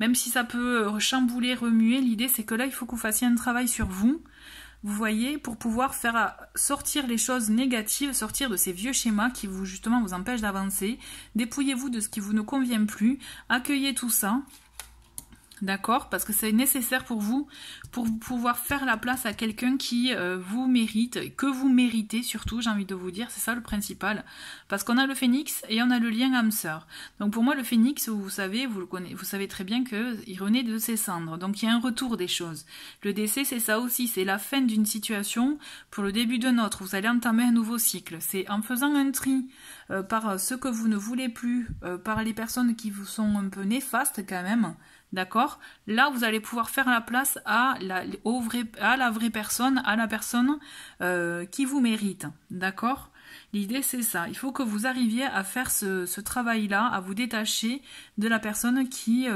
même si ça peut chambouler, remuer, l'idée c'est que là il faut que vous fassiez un travail sur vous. Vous voyez, pour pouvoir faire sortir les choses négatives, sortir de ces vieux schémas qui justement vous empêchent d'avancer. Dépouillez-vous de ce qui vous ne convient plus. Accueillez tout ça. D'accord? Parce que c'est nécessaire pour vous, pour pouvoir faire la place à quelqu'un qui vous mérite, que vous méritez surtout, j'ai envie de vous dire, c'est ça le principal. Parce qu'on a le phénix et on a le lien âme sœur. Donc pour moi le phénix, vous savez, vous savez très bien qu'il renaît de ses cendres. Donc il y a un retour des choses. Le décès c'est ça aussi, c'est la fin d'une situation pour le début d'une autre. Vous allez entamer un nouveau cycle. C'est en faisant un tri par ce que vous ne voulez plus, par les personnes qui vous sont un peu néfastes quand même. D'accord? Là, vous allez pouvoir faire la place à la vraie personne, à la personne qui vous mérite. D'accord? L'idée, c'est ça. Il faut que vous arriviez à faire ce travail-là, à vous détacher de la personne qui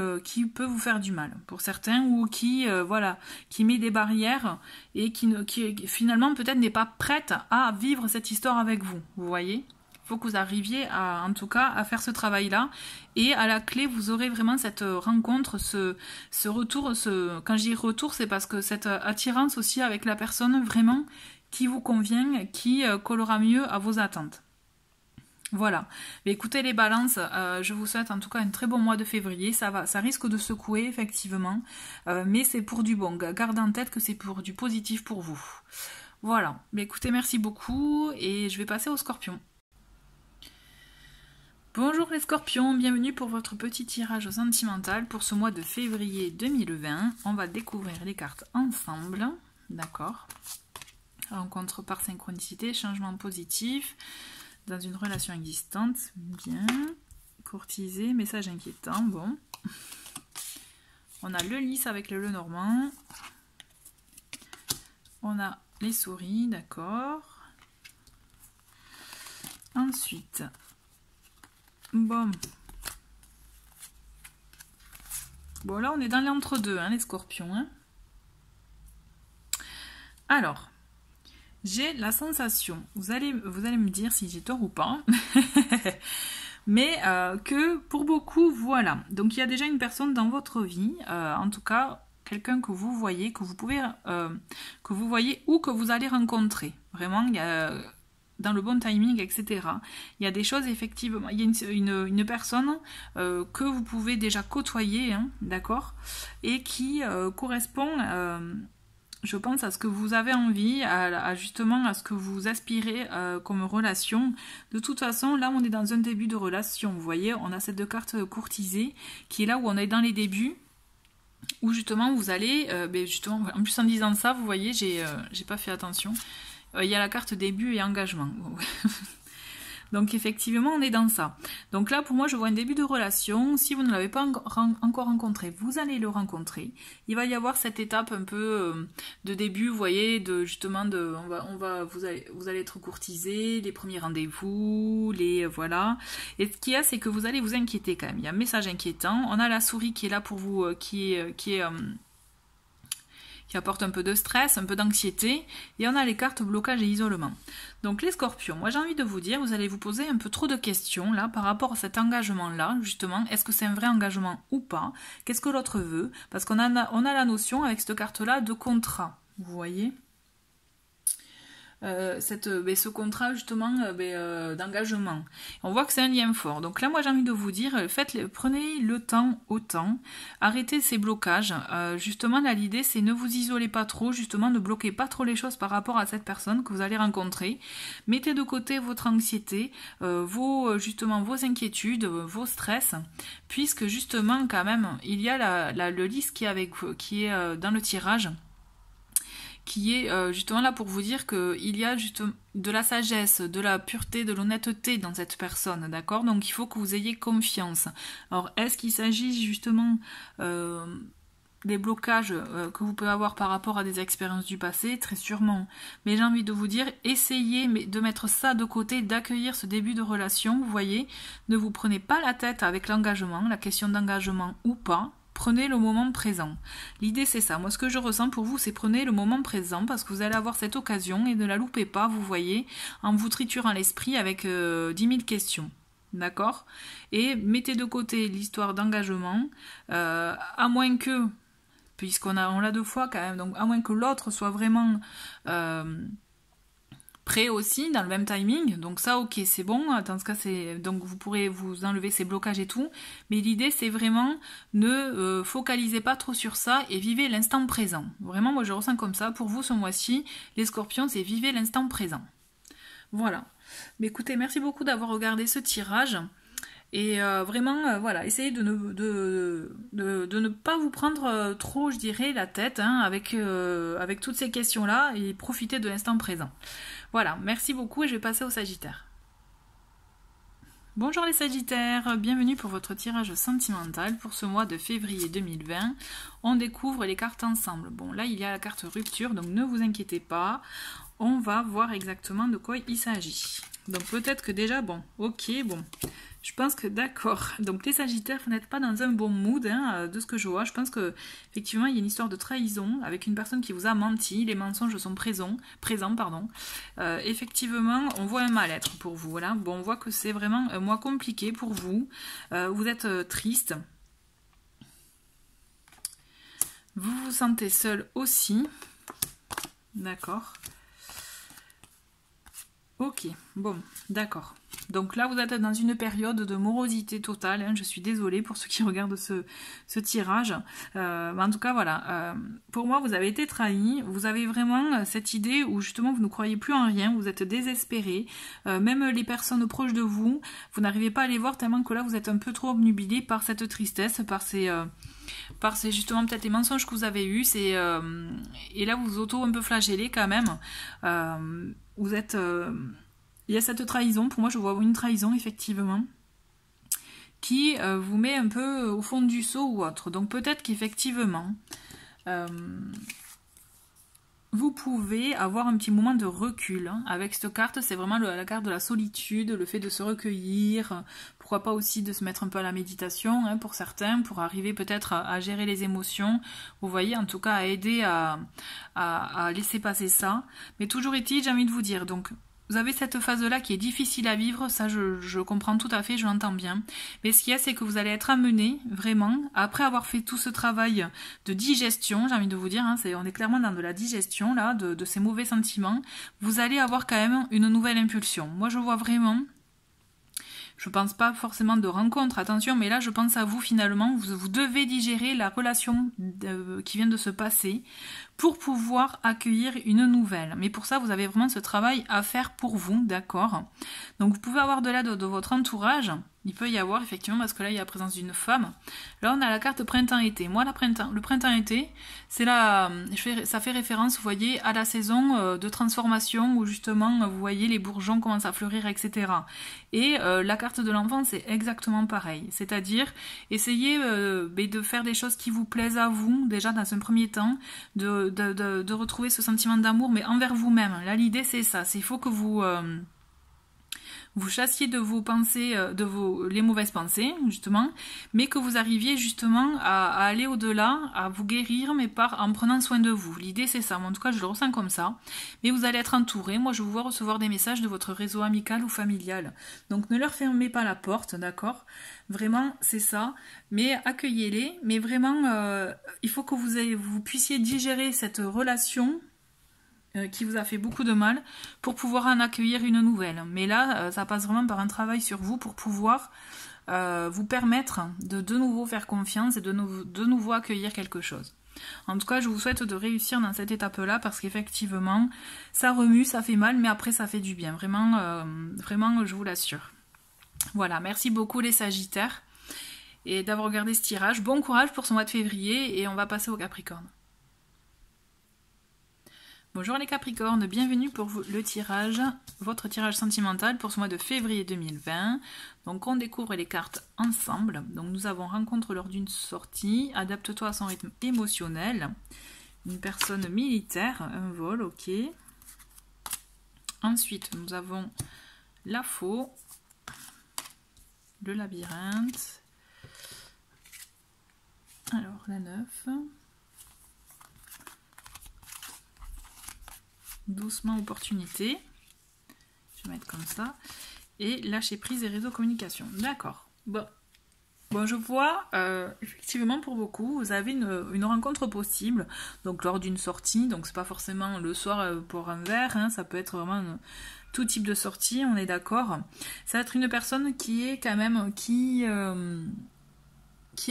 peut vous faire du mal. Pour certains, ou qui met des barrières et qui finalement peut-être n'est pas prête à vivre cette histoire avec vous. Vous voyez? Il faut que vous arriviez en tout cas à faire ce travail-là. Et à la clé, vous aurez vraiment cette rencontre, ce retour. Quand je dis retour, c'est parce que cette attirance aussi avec la personne vraiment qui vous convient, qui collera mieux à vos attentes. Voilà. Mais écoutez les balances, je vous souhaite en tout cas un très bon mois de février. Ça risque de secouer effectivement, mais c'est pour du bon. Gardez en tête que c'est pour du positif pour vous. Voilà. Mais écoutez, merci beaucoup et je vais passer au Scorpion. Bonjour les scorpions, bienvenue pour votre petit tirage sentimental pour ce mois de février 2020. On va découvrir les cartes ensemble, d'accord? Rencontre par synchronicité, changement positif dans une relation existante, bien. Courtisé, message inquiétant, bon. On a le lys avec le Lenormand. On a les souris, d'accord. Ensuite, bon. Bon, là, on est dans l'entre-deux, hein, les scorpions. Hein. Alors, j'ai la sensation, vous allez me dire si j'ai tort ou pas, mais que pour beaucoup, voilà. Donc, il y a déjà une personne dans votre vie, en tout cas, quelqu'un que vous voyez, que vous voyez ou que vous allez rencontrer. Vraiment, il y a... dans le bon timing, etc. Il y a des choses, effectivement, il y a une personne que vous pouvez déjà côtoyer, hein, d'accord, et qui correspond, je pense, à ce que vous avez envie, justement à ce que vous aspirez comme relation. De toute façon, là, on est dans un début de relation, vous voyez, on a cette deux cartes courtisée, qui est là où on est dans les débuts, où justement, vous allez, justement, en plus en disant ça, vous voyez, j'ai pas fait attention, il y a la carte début et engagement. Donc effectivement, on est dans ça. Donc là, pour moi, je vois un début de relation. Si vous ne l'avez pas encore rencontré, vous allez le rencontrer. Il va y avoir cette étape un peu de début, vous voyez, de justement, vous allez être courtisé, les premiers rendez-vous, voilà. Et ce qu'il y a, c'est que vous allez vous inquiéter quand même. Il y a un message inquiétant. On a la souris qui est là pour vous, qui apporte un peu de stress, un peu d'anxiété, et on a les cartes blocage et isolement. Donc les scorpions, moi j'ai envie de vous dire, vous allez vous poser un peu trop de questions là par rapport à cet engagement-là, justement, est-ce que c'est un vrai engagement ou pas? Qu'est-ce que l'autre veut? Parce qu'on a la notion avec cette carte-là de contrat, vous voyez? Ce contrat justement d'engagement. On voit que c'est un lien fort. Donc là, moi j'ai envie de vous dire, prenez le temps au temps, arrêtez ces blocages. Justement, là l'idée c'est ne vous isolez pas trop, justement ne bloquez pas trop les choses par rapport à cette personne que vous allez rencontrer. Mettez de côté votre anxiété, vos inquiétudes, vos stress, puisque justement quand même il y a le lys qui est dans le tirage, qui est justement là pour vous dire qu'il y a justement de la sagesse, de la pureté, de l'honnêteté dans cette personne, d'accord? Donc il faut que vous ayez confiance. Alors est-ce qu'il s'agit justement des blocages que vous pouvez avoir par rapport à des expériences du passé? Très sûrement. Mais j'ai envie de vous dire, essayez de mettre ça de côté, d'accueillir ce début de relation, vous voyez? Ne vous prenez pas la tête avec l'engagement, la question d'engagement ou pas. Prenez le moment présent. L'idée c'est ça. Moi ce que je ressens pour vous c'est prenez le moment présent parce que vous allez avoir cette occasion et ne la loupez pas, vous voyez, en vous triturant l'esprit avec 10 000 questions. D'accord? Et mettez de côté l'histoire d'engagement, à moins que, puisqu'on l'a deux fois quand même, donc à moins que l'autre soit vraiment... prêt aussi, dans le même timing, donc ça ok c'est bon, dans ce cas donc vous pourrez vous enlever ces blocages et tout, mais l'idée c'est vraiment ne focalisez pas trop sur ça et vivez l'instant présent. Vraiment moi je ressens comme ça, pour vous ce mois-ci, les scorpions c'est vivez l'instant présent. Voilà, mais écoutez, merci beaucoup d'avoir regardé ce tirage. Et vraiment, voilà, essayez de ne pas vous prendre trop, je dirais, la tête hein, avec toutes ces questions-là et profitez de l'instant présent. Voilà, merci beaucoup et je vais passer au Sagittaire. Bonjour les Sagittaires, bienvenue pour votre tirage sentimental pour ce mois de février 2020. On découvre les cartes ensemble. Bon, là, il y a la carte rupture, donc ne vous inquiétez pas. On va voir exactement de quoi il s'agit. Donc peut-être que déjà, bon, ok, bon... Je pense que d'accord. Donc les Sagittaires, vous n'êtes pas dans un bon mood hein, de ce que je vois. Je pense que effectivement il y a une histoire de trahison avec une personne qui vous a menti. Les mensonges sont présents. Effectivement, on voit un mal-être pour vous. Voilà. Bon, on voit que c'est vraiment un mois compliqué pour vous. Vous êtes triste. Vous vous sentez seul aussi. D'accord. Ok. Bon, d'accord. Donc là, vous êtes dans une période de morosité totale. Hein. Je suis désolée pour ceux qui regardent ce tirage. Mais en tout cas, voilà. Pour moi, vous avez été trahi. Vous avez vraiment cette idée où justement, vous ne croyez plus en rien. Vous êtes désespéré. Même les personnes proches de vous, vous n'arrivez pas à les voir tellement que là, vous êtes un peu trop obnubilé par cette tristesse, par ces justement peut-être les mensonges que vous avez eus. Et là, vous vous auto un peu flagellez quand même. Vous êtes... il y a cette trahison, pour moi je vois une trahison effectivement, qui vous met un peu au fond du seau ou autre. Donc peut-être qu'effectivement, vous pouvez avoir un petit moment de recul. Hein. Avec cette carte, c'est vraiment la carte de la solitude, le fait de se recueillir, pourquoi pas aussi de se mettre un peu à la méditation hein, pour certains, pour arriver peut-être à gérer les émotions. Vous voyez, en tout cas à aider à laisser passer ça. Mais toujours est-il, j'ai envie de vous dire, donc... Vous avez cette phase-là qui est difficile à vivre, ça je comprends tout à fait, je l'entends bien. Mais ce qu'il y a, c'est que vous allez être amené, vraiment, après avoir fait tout ce travail de digestion, j'ai envie de vous dire, hein, on est clairement dans de la digestion, là, de ces mauvais sentiments, vous allez avoir quand même une nouvelle impulsion. Moi, je vois vraiment... Je pense pas forcément de rencontre, attention, mais là je pense à vous finalement, vous devez digérer la relation qui vient de se passer pour pouvoir accueillir une nouvelle. Mais pour ça, vous avez vraiment ce travail à faire pour vous, d'accord? Donc vous pouvez avoir de l'aide de votre entourage, il peut y avoir effectivement, parce que là il y a la présence d'une femme. Là on a la carte printemps-été. Moi le printemps-été, c'est là, ça fait référence, vous voyez, à la saison de transformation où justement, vous voyez, les bourgeons commencent à fleurir, etc. Et la carte de l'enfant, c'est exactement pareil. C'est-à-dire, essayez de faire des choses qui vous plaisent à vous, déjà dans un premier temps, de retrouver ce sentiment d'amour, mais envers vous-même. Là, l'idée, c'est ça. Il faut que vous chassiez de vos pensées, les mauvaises pensées, justement, mais que vous arriviez justement à aller au-delà, à vous guérir, mais en prenant soin de vous. L'idée, c'est ça. En tout cas, je le ressens comme ça. Mais vous allez être entouré. Moi, je vous vois recevoir des messages de votre réseau amical ou familial. Donc, ne leur fermez pas la porte, d'accord? Vraiment, c'est ça. Mais accueillez-les. Mais vraiment, il faut que vous puissiez digérer cette relation qui vous a fait beaucoup de mal pour pouvoir en accueillir une nouvelle. Mais là, ça passe vraiment par un travail sur vous pour pouvoir vous permettre de nouveau faire confiance et de nouveau accueillir quelque chose. En tout cas, je vous souhaite de réussir dans cette étape-là parce qu'effectivement, ça remue, ça fait mal, mais après, ça fait du bien. Vraiment, vraiment, je vous l'assure. Voilà, merci beaucoup les Sagittaires et d'avoir regardé ce tirage. Bon courage pour ce mois de février et on va passer au Capricorne. Bonjour les Capricornes, bienvenue pour le tirage, votre tirage sentimental pour ce mois de février 2020. Donc on découvre les cartes ensemble. Donc nous avons rencontre lors d'une sortie, adapte-toi à son rythme émotionnel, une personne militaire, un vol, ok. Ensuite nous avons la faux, le labyrinthe, alors la 9. Doucement opportunité, je vais mettre comme ça, et lâcher prise et réseau communication. D'accord. Bon, je vois effectivement pour beaucoup, vous avez une rencontre possible, donc lors d'une sortie, donc c'est pas forcément le soir pour un verre, hein, ça peut être vraiment tout type de sortie, on est d'accord. Ça va être une personne qui est quand même qui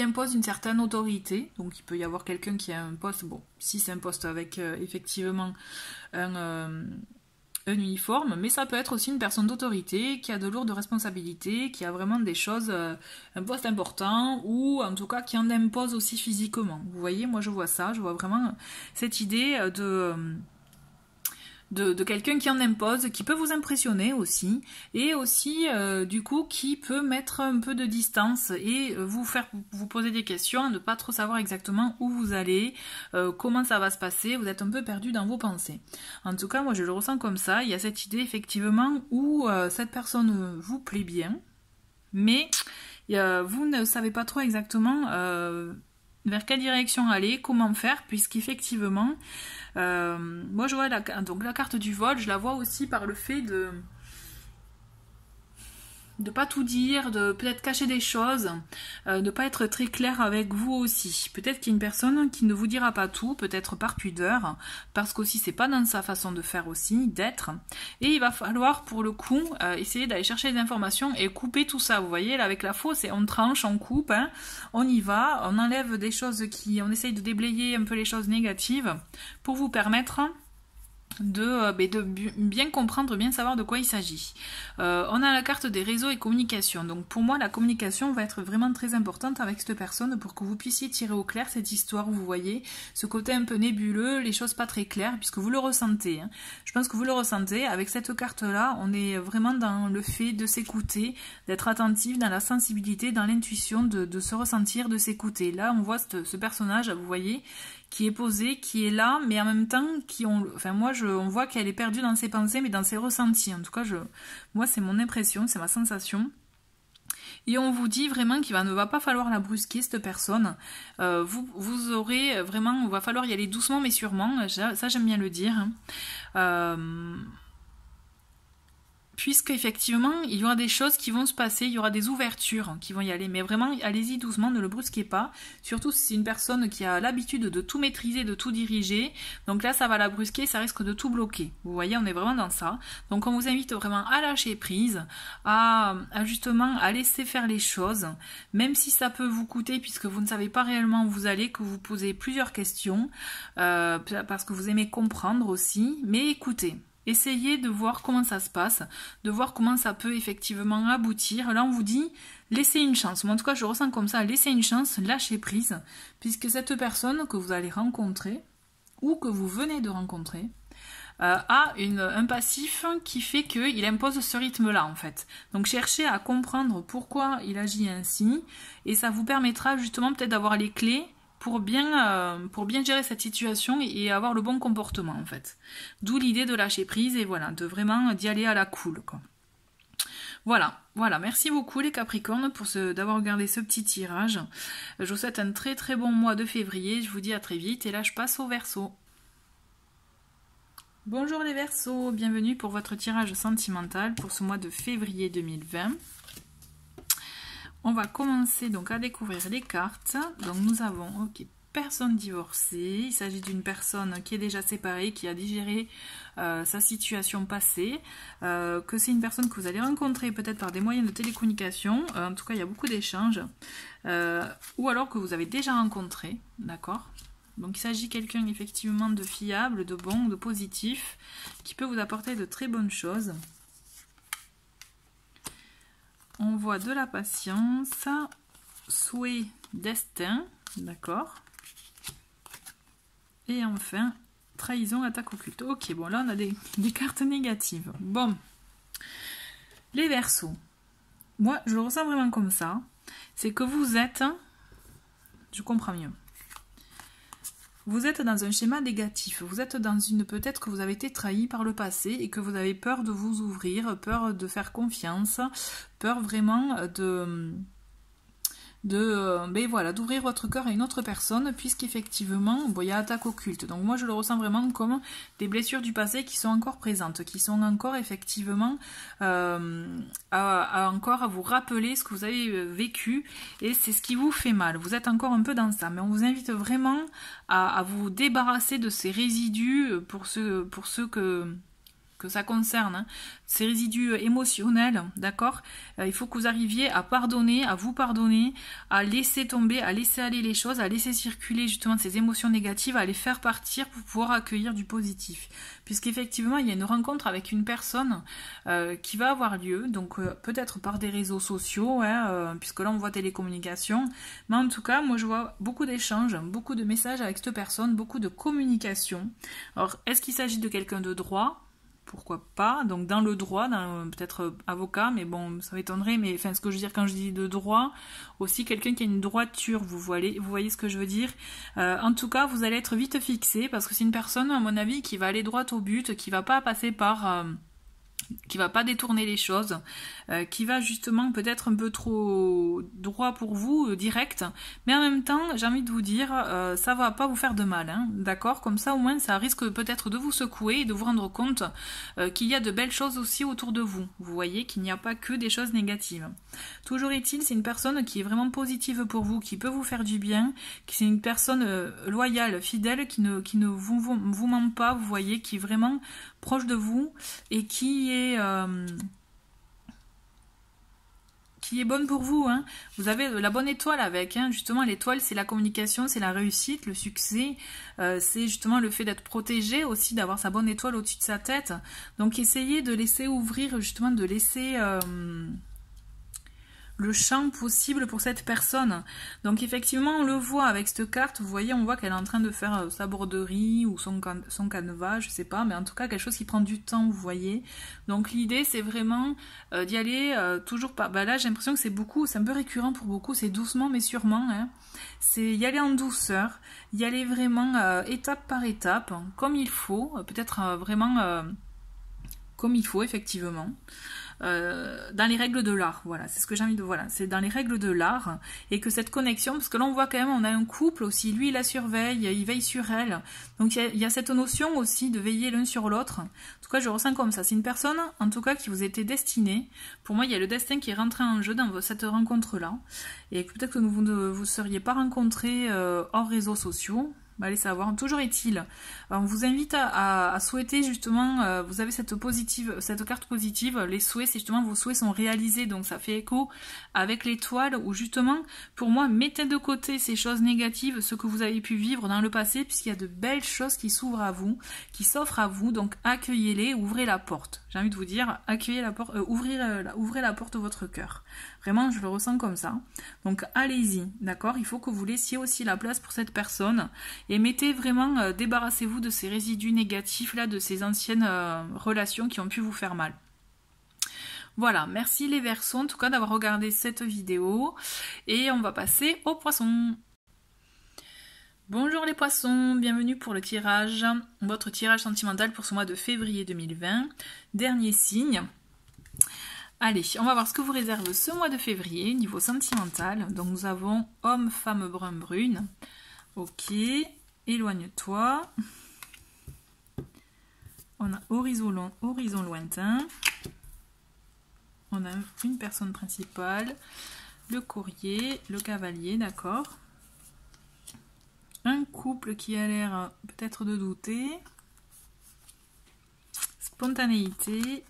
impose une certaine autorité, donc il peut y avoir quelqu'un qui a un poste, bon, si c'est un poste avec effectivement un uniforme, mais ça peut être aussi une personne d'autorité qui a de lourdes responsabilités, qui a vraiment des choses, un poste important, ou en tout cas qui en impose aussi physiquement. Vous voyez, moi je vois ça, je vois vraiment cette idée de quelqu'un qui en impose, qui peut vous impressionner aussi, et aussi du coup qui peut mettre un peu de distance et vous poser des questions, ne pas trop savoir exactement où vous allez, comment ça va se passer, vous êtes un peu perdu dans vos pensées. En tout cas, moi je le ressens comme ça, il y a cette idée effectivement où cette personne vous plaît bien, mais vous ne savez pas trop exactement vers quelle direction aller, comment faire, puisqu'effectivement, moi je vois donc la carte du vol, je la vois aussi par le fait de pas tout dire, de peut-être cacher des choses, de pas être très clair avec vous aussi. Peut-être qu'il y a une personne qui ne vous dira pas tout, peut-être par pudeur, parce qu'aussi c'est pas dans sa façon de faire aussi, d'être. Et il va falloir pour le coup essayer d'aller chercher des informations et couper tout ça. Vous voyez là avec la faux, c'est on tranche, on coupe, hein, on y va, on enlève des choses on essaye de déblayer un peu les choses négatives pour vous permettre de bien comprendre, bien savoir de quoi il s'agit. On a la carte des réseaux et communication. Donc pour moi, la communication va être vraiment très importante avec cette personne pour que vous puissiez tirer au clair cette histoire où vous voyez ce côté un peu nébuleux, les choses pas très claires, puisque vous le ressentez. Hein. Je pense que vous le ressentez. Avec cette carte-là, on est vraiment dans le fait de s'écouter, d'être attentif, dans la sensibilité, dans l'intuition, de se ressentir, de s'écouter. Là, on voit ce personnage, vous voyez, qui est posée, qui est là, mais en même temps, on voit qu'elle est perdue dans ses pensées, mais dans ses ressentis. En tout cas, moi, c'est mon impression, c'est ma sensation. Et on vous dit vraiment qu'il ne va pas falloir la brusquer, cette personne. Vous aurez vraiment, il va falloir y aller doucement, mais sûrement. Ça, j'aime bien le dire. Puisque effectivement, il y aura des choses qui vont se passer, il y aura des ouvertures qui vont y aller, mais vraiment, allez-y doucement, ne le brusquez pas, surtout si c'est une personne qui a l'habitude de tout maîtriser, de tout diriger, donc là, ça va la brusquer, ça risque de tout bloquer, vous voyez, on est vraiment dans ça, donc on vous invite vraiment à lâcher prise, à justement, à laisser faire les choses, même si ça peut vous coûter, puisque vous ne savez pas réellement où vous allez, que vous posez plusieurs questions, parce que vous aimez comprendre aussi, mais écoutez. Essayez de voir comment ça se passe, de voir comment ça peut effectivement aboutir. Là, on vous dit, laissez une chance. Moi, en tout cas, je ressens comme ça, laissez une chance, lâchez prise, puisque cette personne que vous allez rencontrer, ou que vous venez de rencontrer, a un passif qui fait qu'il impose ce rythme-là, en fait. Donc, cherchez à comprendre pourquoi il agit ainsi, et ça vous permettra justement peut-être d'avoir les clés pour bien gérer cette situation et avoir le bon comportement en fait. D'où l'idée de lâcher prise et voilà, de vraiment d'y aller à la cool, quoi. Voilà, merci beaucoup les Capricornes d'avoir regardé ce petit tirage. Je vous souhaite un très très bon mois de février, je vous dis à très vite et là je passe au Verseau. Bonjour les Verseaux, bienvenue pour votre tirage sentimental pour ce mois de février 2020. On va commencer donc à découvrir les cartes. Donc nous avons, ok, personne divorcée. Il s'agit d'une personne qui est déjà séparée, qui a digéré sa situation passée. Que c'est une personne que vous allez rencontrer peut-être par des moyens de télécommunication. En tout cas, il y a beaucoup d'échanges. Ou alors que vous avez déjà rencontré, d'accord ? Donc il s'agit de quelqu'un effectivement de fiable, de bon, de positif, qui peut vous apporter de très bonnes choses. On voit de la patience, souhait, destin, d'accord. Et enfin, trahison, attaque occulte. Ok, bon là on a des cartes négatives. Bon, les Verseaux. Moi, je le ressens vraiment comme ça. C'est que vous êtes, je comprends mieux. Vous êtes dans un schéma négatif, vous êtes dans peut-être que vous avez été trahi par le passé et que vous avez peur de vous ouvrir, peur de faire confiance, peur vraiment d'ouvrir votre cœur à une autre personne, puisqu'effectivement, bon, il y a attaque occulte. Donc moi je le ressens vraiment comme des blessures du passé qui sont encore présentes, qui sont encore effectivement à vous rappeler ce que vous avez vécu, et c'est ce qui vous fait mal. Vous êtes encore un peu dans ça, mais on vous invite vraiment à vous débarrasser de ces résidus pour ceux que ça concerne, hein, ces résidus émotionnels, d'accord. Il faut que vous arriviez à pardonner, à vous pardonner, à laisser tomber, à laisser aller les choses, à laisser circuler justement ces émotions négatives, à les faire partir pour pouvoir accueillir du positif. Puisqu'effectivement, il y a une rencontre avec une personne qui va avoir lieu, donc peut-être par des réseaux sociaux, hein, puisque là on voit télécommunication, mais en tout cas, moi je vois beaucoup d'échanges, beaucoup de messages avec cette personne, beaucoup de communication. Alors, est-ce qu'il s'agit de quelqu'un de droit ? Pourquoi pas, donc dans le droit, peut-être avocat, mais bon, ça m'étonnerait, mais enfin, ce que je veux dire quand je dis de droit, aussi quelqu'un qui a une droiture, vous voyez ce que je veux dire. En tout cas, vous allez être vite fixé, parce que c'est une personne, à mon avis, qui va aller droit au but, qui va pas passer par qui va pas détourner les choses, qui va justement peut-être un peu trop droit pour vous, direct, mais en même temps, j'ai envie de vous dire, ça va pas vous faire de mal, hein, d'accord? Comme ça, au moins, ça risque peut-être de vous secouer et de vous rendre compte qu'il y a de belles choses aussi autour de vous. Vous voyez qu'il n'y a pas que des choses négatives. Toujours est-il, c'est une personne qui est vraiment positive pour vous, qui peut vous faire du bien, qui c'est une personne loyale, fidèle, qui ne vous ment pas, vous voyez, qui est vraiment proche de vous et qui est bonne pour vous, hein. Vous avez la bonne étoile avec, hein. Justement l'étoile c'est la communication, c'est la réussite, le succès, c'est justement le fait d'être protégé aussi, d'avoir sa bonne étoile au-dessus de sa tête. Donc essayez de laisser ouvrir, justement de laisser le champ possible pour cette personne. Donc effectivement on le voit avec cette carte, vous voyez, on voit qu'elle est en train de faire sa broderie ou son canevas, je sais pas, mais en tout cas quelque chose qui prend du temps, vous voyez. Donc l'idée c'est vraiment d'y aller toujours pas. Bah là j'ai l'impression que c'est beaucoup, c'est un peu récurrent pour beaucoup, c'est doucement mais sûrement, hein. C'est y aller en douceur, y aller vraiment étape par étape, comme il faut, peut-être vraiment comme il faut effectivement. Dans les règles de l'art, voilà, c'est ce que j'ai envie de, voilà, c'est dans les règles de l'art, et que cette connexion, parce que là on voit quand même, on a un couple aussi, lui il la surveille, il veille sur elle, donc il y a cette notion aussi de veiller l'un sur l'autre. En tout cas je ressens comme ça, c'est une personne en tout cas qui vous était destinée. Pour moi il y a le destin qui est rentré en jeu dans cette rencontre là, et peut-être que vous ne vous seriez pas rencontrés hors réseaux sociaux. Allez savoir, toujours est-il. On vous invite à souhaiter justement, vous avez cette carte positive, les souhaits, c'est justement vos souhaits sont réalisés, donc ça fait écho avec l'étoile, où justement, pour moi, mettez de côté ces choses négatives, ce que vous avez pu vivre dans le passé, puisqu'il y a de belles choses qui s'ouvrent à vous, qui s'offrent à vous, donc accueillez-les, ouvrez la porte. J'ai envie de vous dire, accueillez la porte, ouvrez la porte de votre cœur. Vraiment, je le ressens comme ça. Donc allez-y, d'accord? Il faut que vous laissiez aussi la place pour cette personne. Et mettez vraiment, débarrassez-vous de ces résidus négatifs, là, de ces anciennes relations qui ont pu vous faire mal. Voilà, merci les Verseaux, en tout cas, d'avoir regardé cette vidéo. Et on va passer aux Poissons. Bonjour les Poissons, bienvenue pour le tirage, votre tirage sentimental pour ce mois de février 2020. Dernier signe. Allez, on va voir ce que vous réserve ce mois de février, niveau sentimental. Donc nous avons homme, femme, brun, brune. Ok, éloigne-toi. On a horizon lointain. On a une personne principale. Le courrier, le cavalier, d'accord. Un couple qui a l'air peut-être de douter. Spontanéité,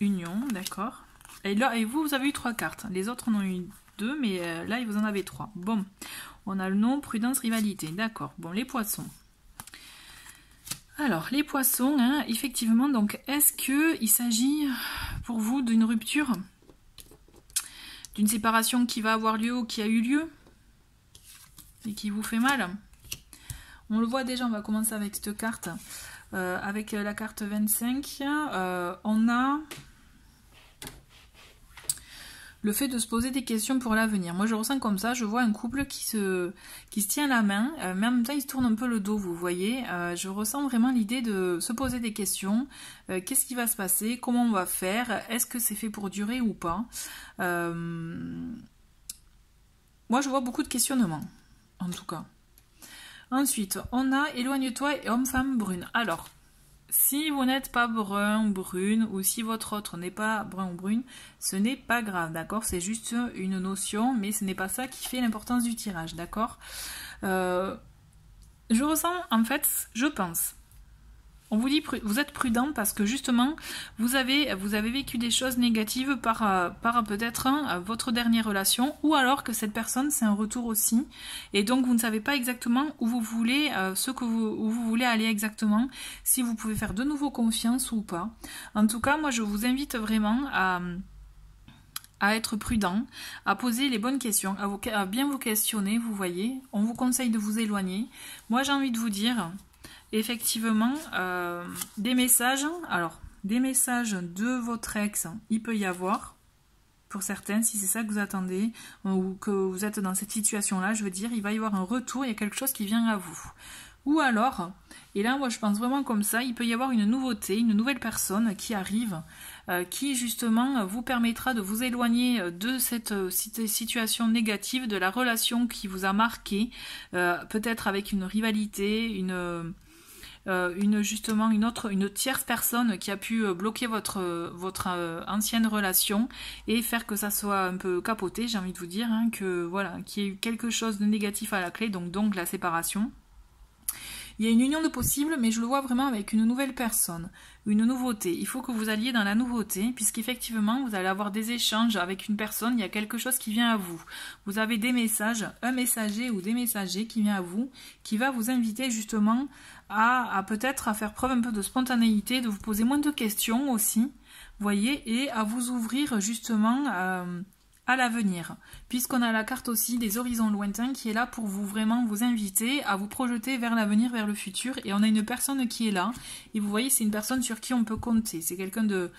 union, d'accord. Et là, et vous avez eu 3 cartes. Les autres en ont eu 2, mais là, vous en avez 3. Bon, on a le nom, prudence, rivalité. D'accord. Bon, les Poissons. Alors, les Poissons, hein, effectivement, donc, est-ce qu'il s'agit pour vous d'une rupture, d'une séparation qui va avoir lieu ou qui a eu lieu et qui vous fait mal? On le voit déjà, on va commencer avec cette carte. Avec la carte 25, on a le fait de se poser des questions pour l'avenir. Moi je ressens comme ça, je vois un couple qui se tient la main, mais en même temps il se tourne un peu le dos, vous voyez. Je ressens vraiment l'idée de se poser des questions. Qu'est-ce qui va se passer? Comment on va faire? Est-ce que c'est fait pour durer ou pas? Moi je vois beaucoup de questionnements, en tout cas. Ensuite, on a éloigne-toi et homme-femme brune. Alors, si vous n'êtes pas brun ou brune, ou si votre autre n'est pas brun ou brune, ce n'est pas grave, d'accord? C'est juste une notion, mais ce n'est pas ça qui fait l'importance du tirage, d'accord? Je ressens, en fait, je pense. On vous dit, vous êtes prudent parce que justement, vous avez vécu des choses négatives par peut-être votre dernière relation, ou alors que cette personne, c'est un retour aussi, et donc vous ne savez pas exactement où vous voulez, où vous voulez aller exactement, si vous pouvez faire de nouveau confiance ou pas. En tout cas, moi, je vous invite vraiment à être prudent, à poser les bonnes questions, à bien vous questionner, vous voyez. On vous conseille de vous éloigner. Moi, j'ai envie de vous dire... Effectivement, des messages, alors des messages de votre ex, il peut y avoir, pour certains, si c'est ça que vous attendez, ou que vous êtes dans cette situation-là, je veux dire, il va y avoir un retour, il y a quelque chose qui vient à vous. Ou alors, et là moi je pense vraiment comme ça, il peut y avoir une nouveauté, une nouvelle personne qui arrive, qui justement vous permettra de vous éloigner de cette situation négative, de la relation qui vous a marqué, peut-être avec une rivalité, une tierce personne qui a pu bloquer votre ancienne relation et faire que ça soit un peu capoté, j'ai envie de vous dire, hein, que voilà, qu'il y ait eu quelque chose de négatif à la clé, donc la séparation. Il y a une union de possible, mais je le vois vraiment avec une nouvelle personne, une nouveauté. Il faut que vous alliez dans la nouveauté, puisqu'effectivement, vous allez avoir des échanges avec une personne, il y a quelque chose qui vient à vous. Vous avez des messages, un messager ou des messagers qui vient à vous, qui va vous inviter justement à peut-être à faire preuve un peu de spontanéité, de vous poser moins de questions aussi, voyez, et à vous ouvrir justement à l'avenir, puisqu'on a la carte aussi des horizons lointains qui est là pour vous vraiment vous inviter à vous projeter vers l'avenir, vers le futur, et on a une personne qui est là, et vous voyez c'est une personne sur qui on peut compter, c'est quelqu'un de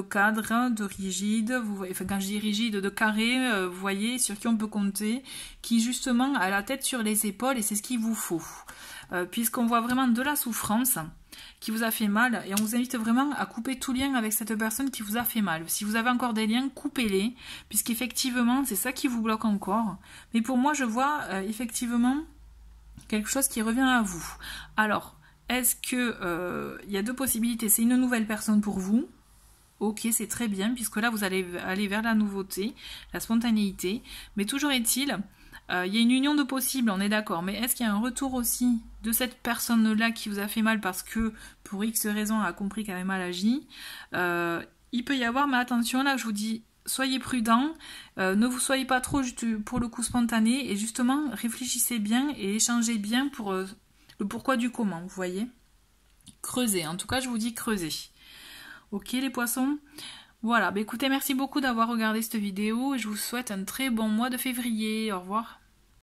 cadre, de rigide, vous voyez, enfin quand je dis rigide, de carré, vous voyez, sur qui on peut compter, qui justement a la tête sur les épaules, et c'est ce qu'il vous faut, puisqu'on voit vraiment de la souffrance qui vous a fait mal, et on vous invite vraiment à couper tout lien avec cette personne qui vous a fait mal. Si vous avez encore des liens, coupez-les, puisqu'effectivement c'est ça qui vous bloque encore. Mais pour moi je vois effectivement quelque chose qui revient à vous. Alors, est-ce que il y a deux possibilités, c'est une nouvelle personne pour vous. Ok, c'est très bien, puisque là vous allez aller vers la nouveauté, la spontanéité, mais toujours est-il, il y a une union de possibles, on est d'accord, mais est-ce qu'il y a un retour aussi de cette personne-là qui vous a fait mal parce que, pour X raisons, elle a compris qu'elle avait mal agi? Il peut y avoir, mais attention, là je vous dis, soyez prudents, ne vous soyez pas trop pour le coup spontané, et justement, réfléchissez bien et échangez bien pour le pourquoi du comment, vous voyez? Creusez, en tout cas je vous dis creusez. Ok les poissons? Voilà, bah écoutez, merci beaucoup d'avoir regardé cette vidéo et je vous souhaite un très bon mois de février. Au revoir.